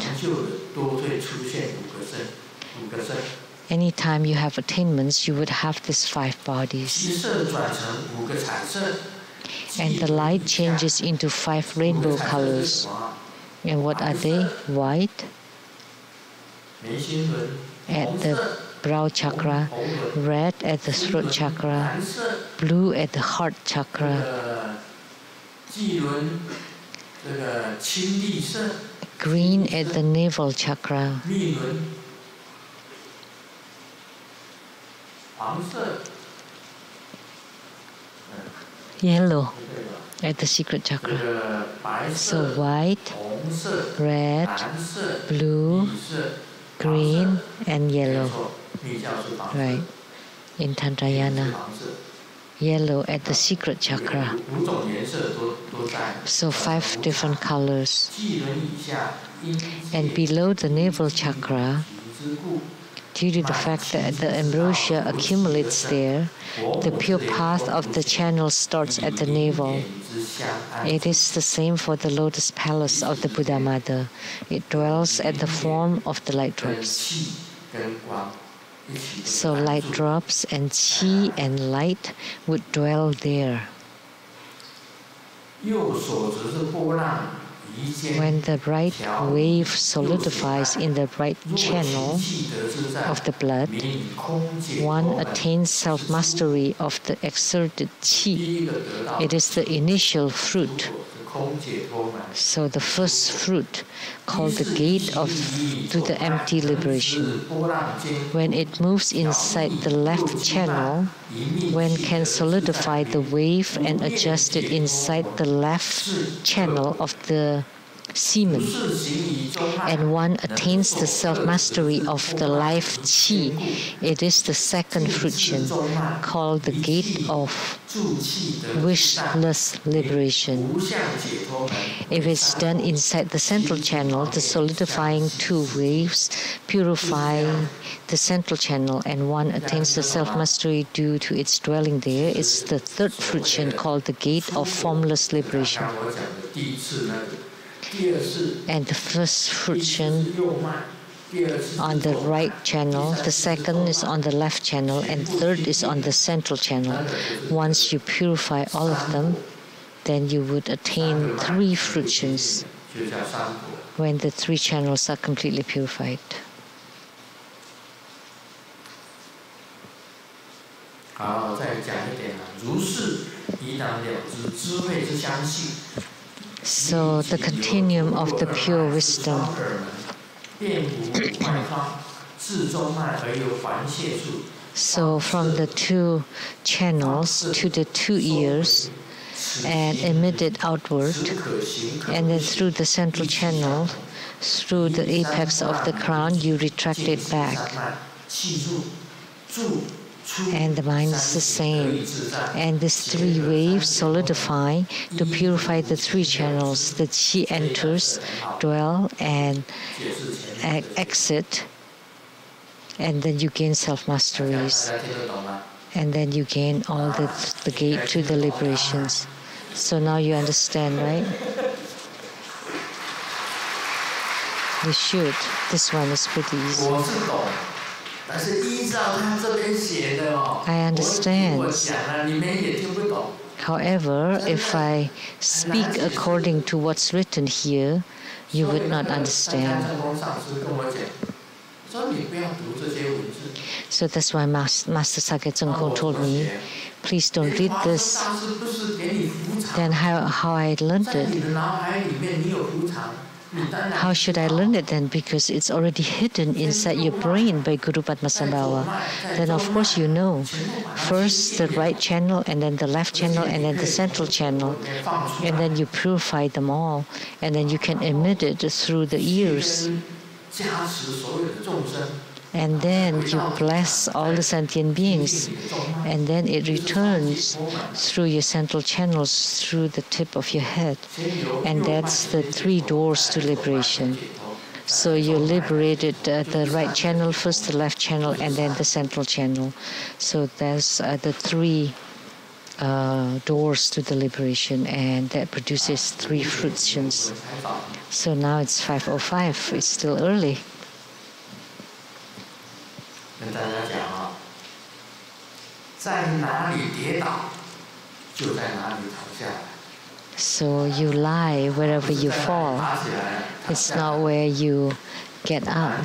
Anytime you have attainments, you would have these 5 bodies. And the light changes into 5 rainbow colors. And what are they? White at the brow chakra, red at the throat chakra, blue at the heart chakra, green at the navel chakra, yellow at the secret chakra. So white, red, blue, green, and yellow. Right. In Tantrayana. Yellow at the secret chakra. So 5 different colors. And below the navel chakra, due to the fact that the ambrosia accumulates there, the pure path of the channel starts at the navel. It is the same for the lotus palace of the Buddha Mother. It dwells at the form of the light drops. So light drops and qi and light would dwell there. When the bright wave solidifies in the bright channel of the blood, one attains self-mastery of the exerted qi. It is the initial fruit. So the first fruit, called the gate to the empty liberation. When it moves inside the left channel, one can solidify the wave and adjust it inside the left channel of the semen, and one attains the self-mastery of the life qi. It is the second fruition, called the gate of wishless liberation. If it's done inside the central channel, the solidifying 2 waves purify the central channel, and one attains the self-mastery due to its dwelling there. It's the third fruition, called the gate of formless liberation. And the first fruition on the right channel, the second is on the left channel, and third is on the central channel. Once you purify all of them, then you would attain 3 fruitions when the 3 channels are completely purified. So the continuum of the pure wisdom. So from the 2 channels to the 2 ears, and emitted outward, and then through the central channel, through the apex of the crown, you retract it back. And the mind is the same. And these 3 waves solidify to purify the 3 channels. The qi enters, dwell, and exit, and then you gain self-masteries. And then you gain all the gate to the liberations. So now you understand, right? You should. This one is pretty easy. I understand. However, if I speak according to what's written here, you would not understand. So that's why Master Sakya Tsongkhong told me, please don't read this. Then how I learned it? How should I learn it then? Because it's already hidden inside your brain by Guru Padmasambhava. Then of course you know. First the right channel, and then the left channel, and then the central channel. And then you purify them all. And then you can emit it through the ears. And then you bless all the sentient beings. And then it returns through your central channels, through the tip of your head. And that's the 3 doors to liberation. So you liberated the right channel, first the left channel, and then the central channel. So that's the 3 doors to the liberation, and that produces 3 fruitions. So now it's 5:05. It's still early. So you lie wherever you fall. It's not where you get up.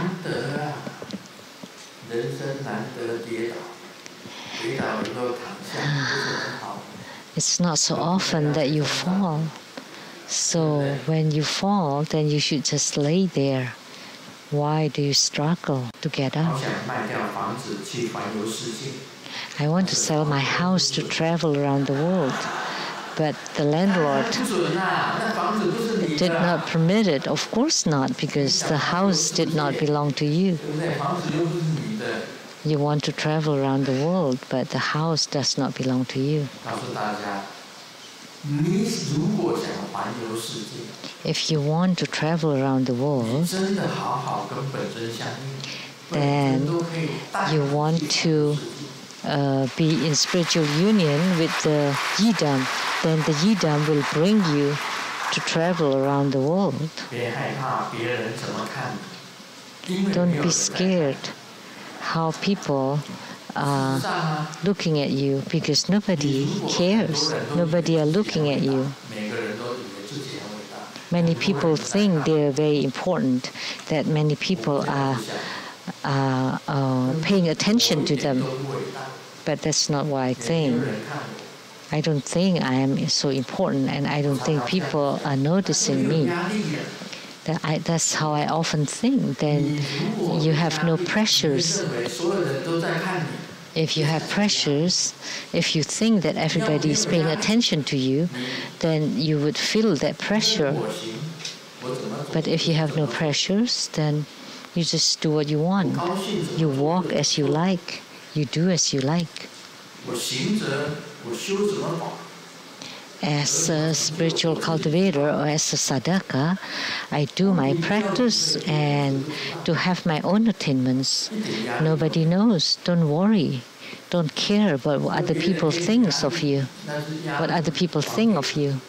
It's not so often that you fall. So when you fall, then you should just lay there. Why do you struggle to get up? I want to sell my house to travel around the world, but the landlord did not permit it. Of course not, because the house did not belong to you. You want to travel around the world, but the house does not belong to you. If you want to travel around the world, then you want to be in spiritual union with the Yidam, then the Yidam will bring you to travel around the world. Don't be scared how people are looking at you, because nobody cares. Nobody are looking at you. Many people think they are very important, that many people are paying attention to them. But that's not what I think. I don't think I am so important, and I don't think people are noticing me. That's how I often think. Then you have no pressures. If you have pressures, if you think that everybody is paying attention to you, then you would feel that pressure. But if you have no pressures, then you just do what you want. You walk as you like. You do as you like. As a spiritual cultivator or as a sadhaka, I do my practice and to have my own attainments. Nobody knows. Don't worry. Don't care about what other people think of you. What other people think of you.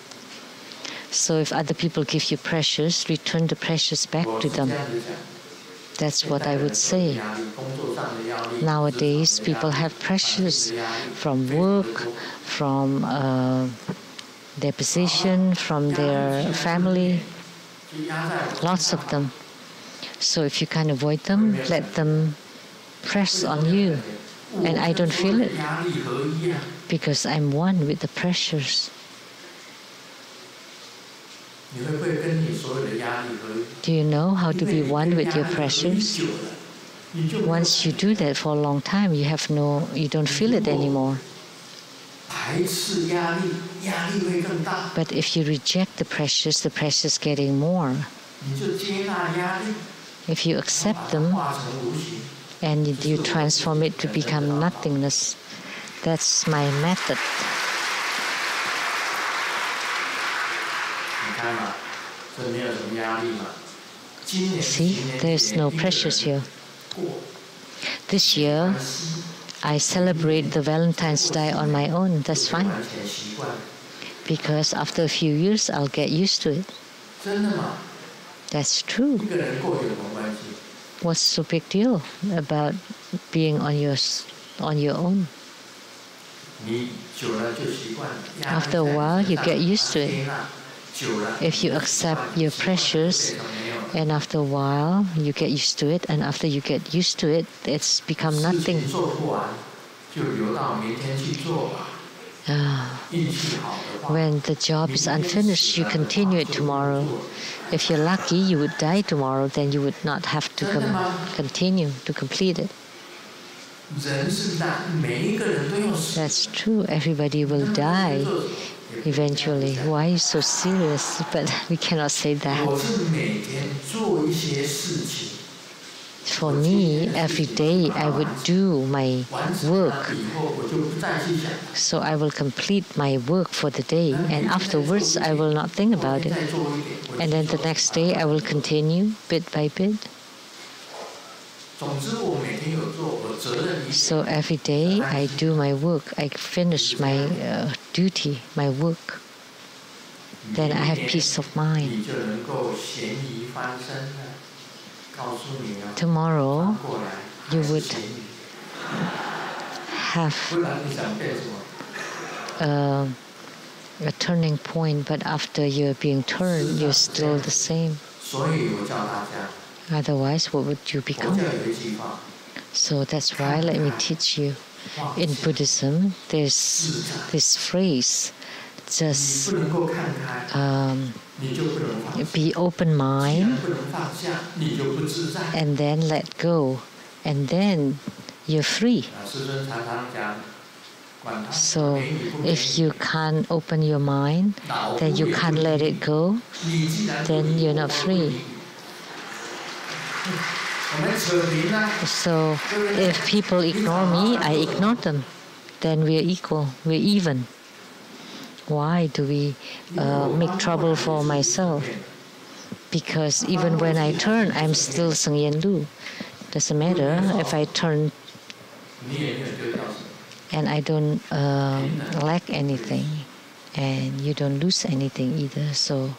So if other people give you pressures, return the pressures back to them. That's what I would say. Nowadays, people have pressures from work, from their position, from their family, lots of them. So if you can't avoid them, let them press on you. And I don't feel it, because I'm one with the pressures. Do you know how to be one with your pressures? Once you do that for a long time, you don't feel it anymore. But if you reject the pressures getting more. If you accept them and you transform it to become nothingness, that's my method. See, there's no pressures here. This year, I celebrate the Valentine's Day on my own. That's fine. Because after a few years, I'll get used to it. That's true. What's so big deal about being on your own? After a while, you get used to it. If you accept your pressures, and after a while, you get used to it, and after you get used to it, it's become nothing. When the job is unfinished, you continue it tomorrow. If you're lucky, you would die tomorrow, then you would not have to continue to complete it. That's true. Everybody will die eventually. Why are you so serious? But we cannot say that. For me, every day I would do my work. So I will complete my work for the day, and afterwards I will not think about it. And then the next day I will continue bit by bit. So every day I do my work, I finish my duty, my work. Then I have peace of mind. Tomorrow you would have a turning point, but after you're being turned, you're still the same. Otherwise, what would you become? So that's why let me teach you. In Buddhism, there's this phrase, just be open mind and then let go, and then you're free. So if you can't open your mind, then you can't let it go, then you're not free. So if people ignore me, I ignore them. Then we're equal, we're even. Why do we make trouble for myself? Because even when I turn, I'm still Seng Yen Lu. Doesn't matter if I turn and I don't lack anything, and you don't lose anything either. So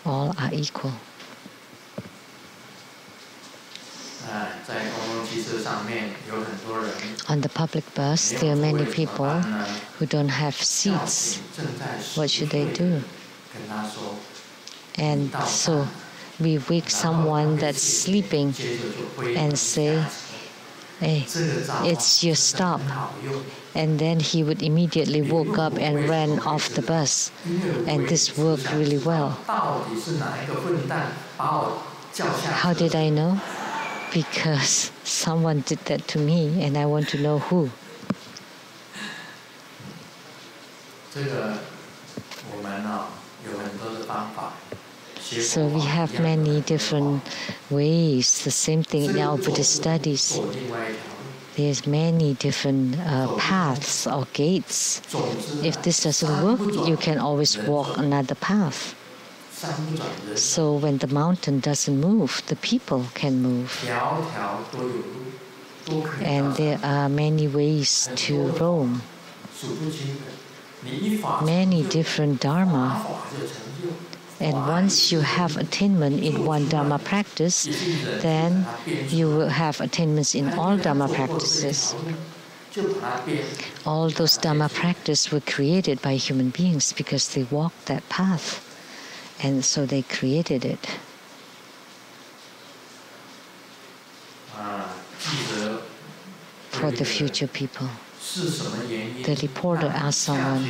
all are equal. On the public bus, there are many people who don't have seats. What should they do? And so we wake someone that's sleeping and say, hey, it's your stop. And then he would immediately woke up and ran off the bus. And this worked really well. How did I know? Because someone did that to me, and I want to know who. So we have many different ways. The same thing in our Buddhist studies. There's many different paths or gates. If this doesn't work, you can always walk another path. So when the mountain doesn't move, the people can move. And there are many ways to roam. Many different Dharma. And once you have attainment in one Dharma practice, then you will have attainments in all Dharma practices. All those Dharma practices were created by human beings because they walked that path. And so they created it. For the future people. The reporter asked someone,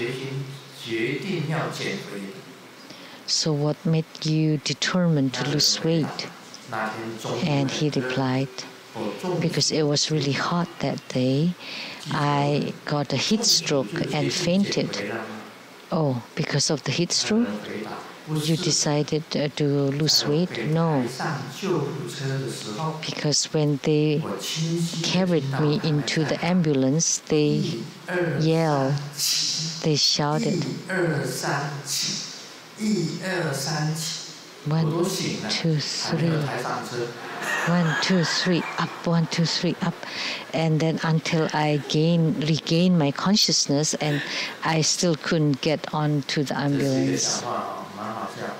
so what made you determined to lose weight? And he replied, because it was really hot that day, I got a heat stroke and fainted. Oh, because of the heat stroke? You decided to lose weight? No. Because when they carried me into the ambulance, they yelled, they shouted. 1, 2, 3. 1, 2, 3, up, 1, 2, 3, up. And then until I regained my consciousness, and I still couldn't get onto the ambulance.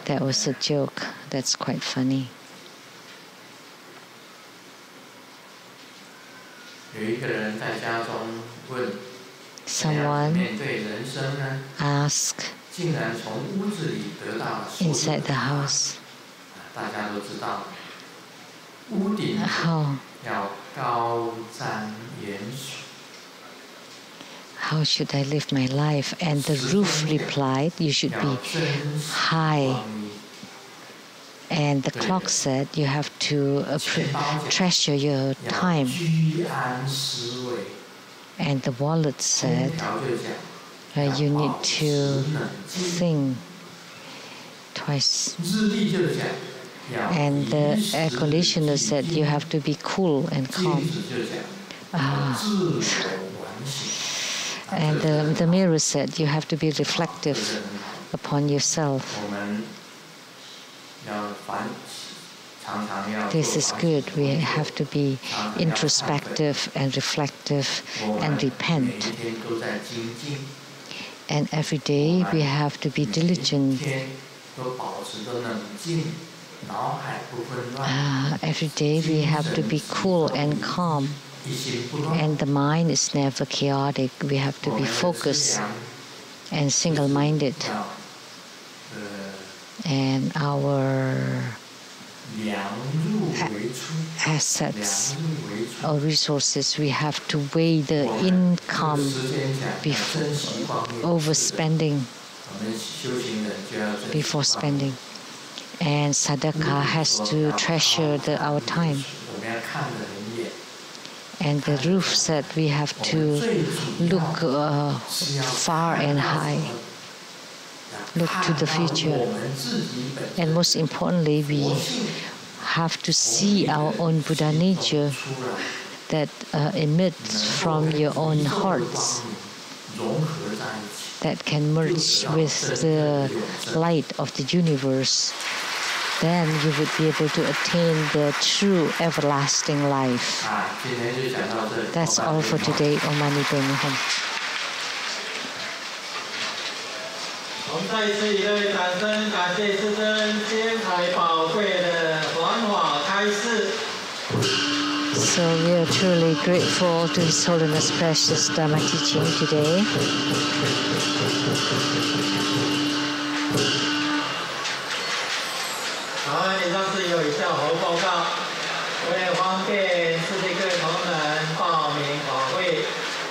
That was a joke. That's quite funny. someone asked inside the house, how should I live my life? And the roof replied, you should be high. And the clock said, you have to treasure your time. And the wallet said, you need to think twice. And the air conditioner said, you have to be cool and calm. And the mirror said, you have to be reflective upon yourself. This is good. We have to be introspective and reflective and repent. And every day we have to be diligent. Every day we have to be cool and calm. And the mind is never chaotic. We have to be focused and single-minded. And our assets or resources, we have to weigh the income before overspending, before spending. And sadhaka has to treasure our time. And the roof said we have to look far and high, look to the future. And most importantly, we have to see our own Buddha nature that emits from your own hearts, that can merge with the light of the universe. Then you would be able to attain the true everlasting life. That's all for today. Om Mani Padme Hum. 我们再一次以热烈掌声感谢师尊千台宝贵的传法开示。 So we are truly grateful to His Holiness precious Dharma teaching today. 好，以上是有以下活动报告。为了方便世界各位同仁报名法会，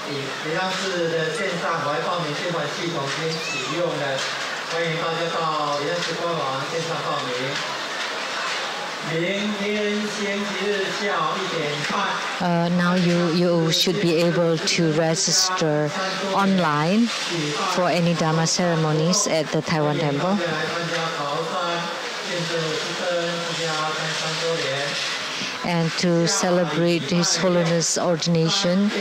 以上市的线上法会报名捐款系统已经启用了，欢迎大家到以上市官网线上报名。明天星期日下午1点半。 Now you should be able to register online for any Dharma ceremonies at the Taiwan Temple. And to celebrate His Holiness ordination,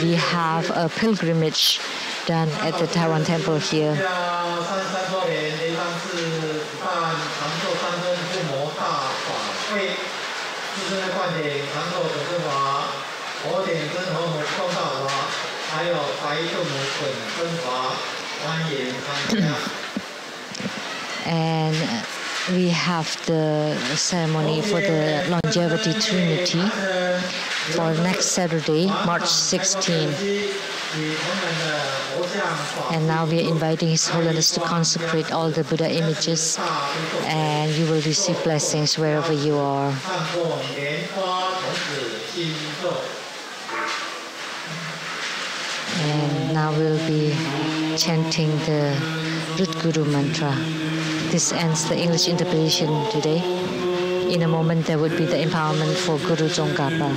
we have a pilgrimage done at the Taiwan Temple here. And we have the ceremony for the Longevity Trinity for next Saturday, March 16. And now we are inviting His Holiness to consecrate all the Buddha images, and you will receive blessings wherever you are. And now we'll be chanting the Root Guru mantra. This ends the English interpretation today. In a moment, there would be the empowerment for Guru Tsongkhapa.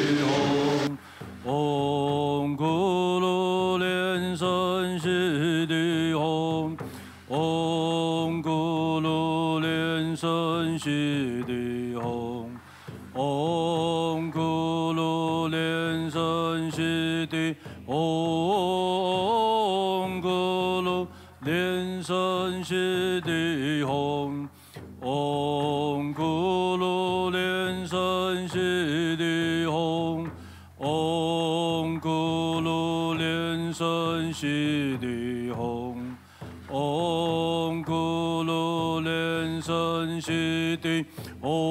Om Guru Lian-Sheng Shidi Hong. Om Guru Lian-Sheng Shidi Hong. Om Guru Lian-Sheng Shidi Om Guru Lian-Sheng Shidi Hong. Om Guru Lian-Sheng Shidi Hong. Om Guru Lian-Sheng Shidi Hong. Om Guru Lian-Sheng Shidi Om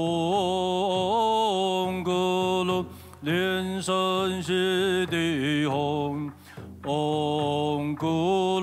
Guru Lian-Sheng Shidi Hong. Om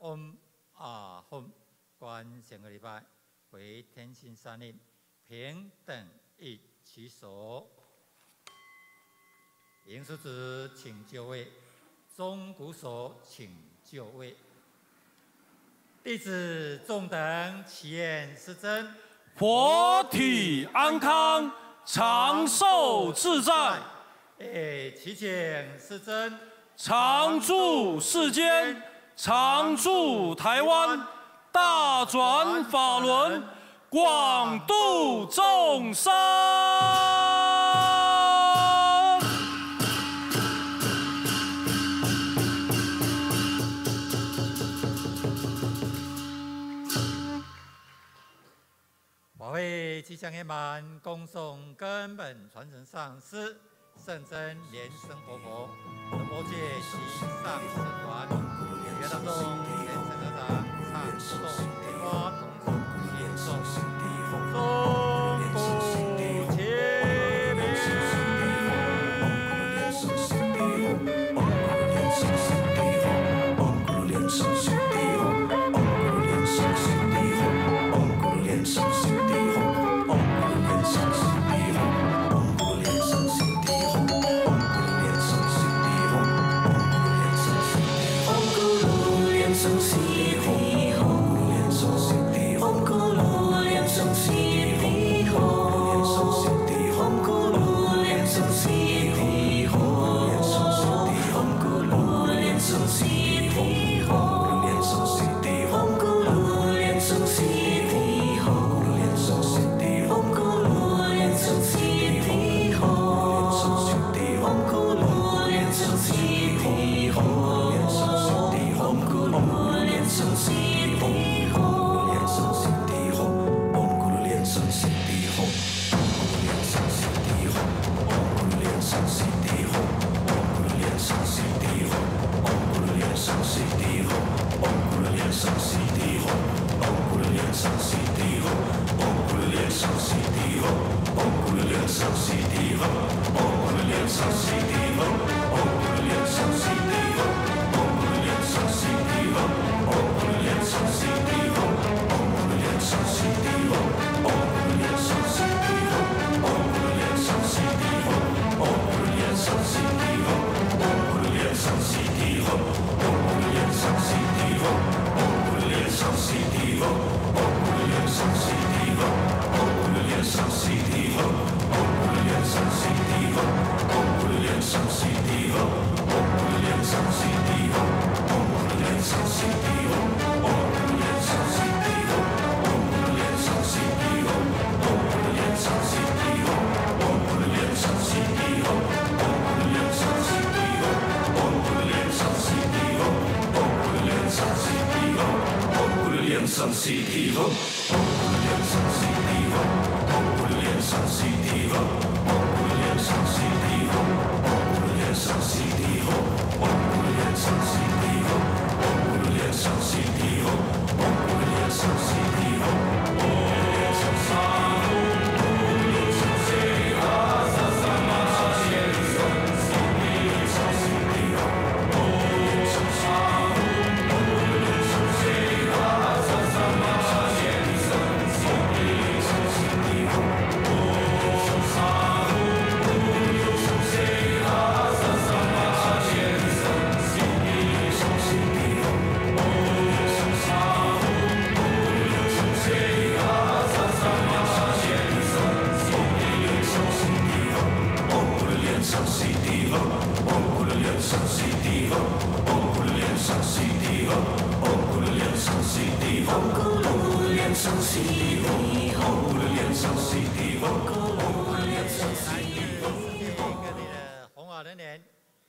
吽，观前个礼拜为天心三令，平等一起手。迎师子请就位，钟鼓手请就位。弟子众等祈愿师尊佛体安康，长寿自在。祈请师尊常住世间，常驻台湾，大转法轮，广度众生。法会即将圆满，恭送根本传承上师圣真莲生活佛仁波切及上师团，愿当众虔诚合掌，唱诵莲花同祝念诵，钟鼓齐鸣。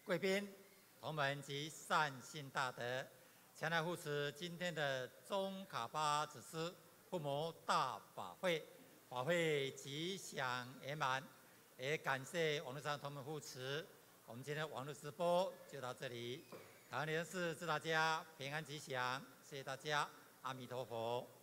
贵宾、同门及善信大德，前来护持今天的宗喀巴祖师护摩大法会，法会吉祥圆满，也感谢网络上同门护持。我们今天的网络直播就到这里，台湾莲师祝大家平安吉祥，谢谢大家，阿弥陀佛。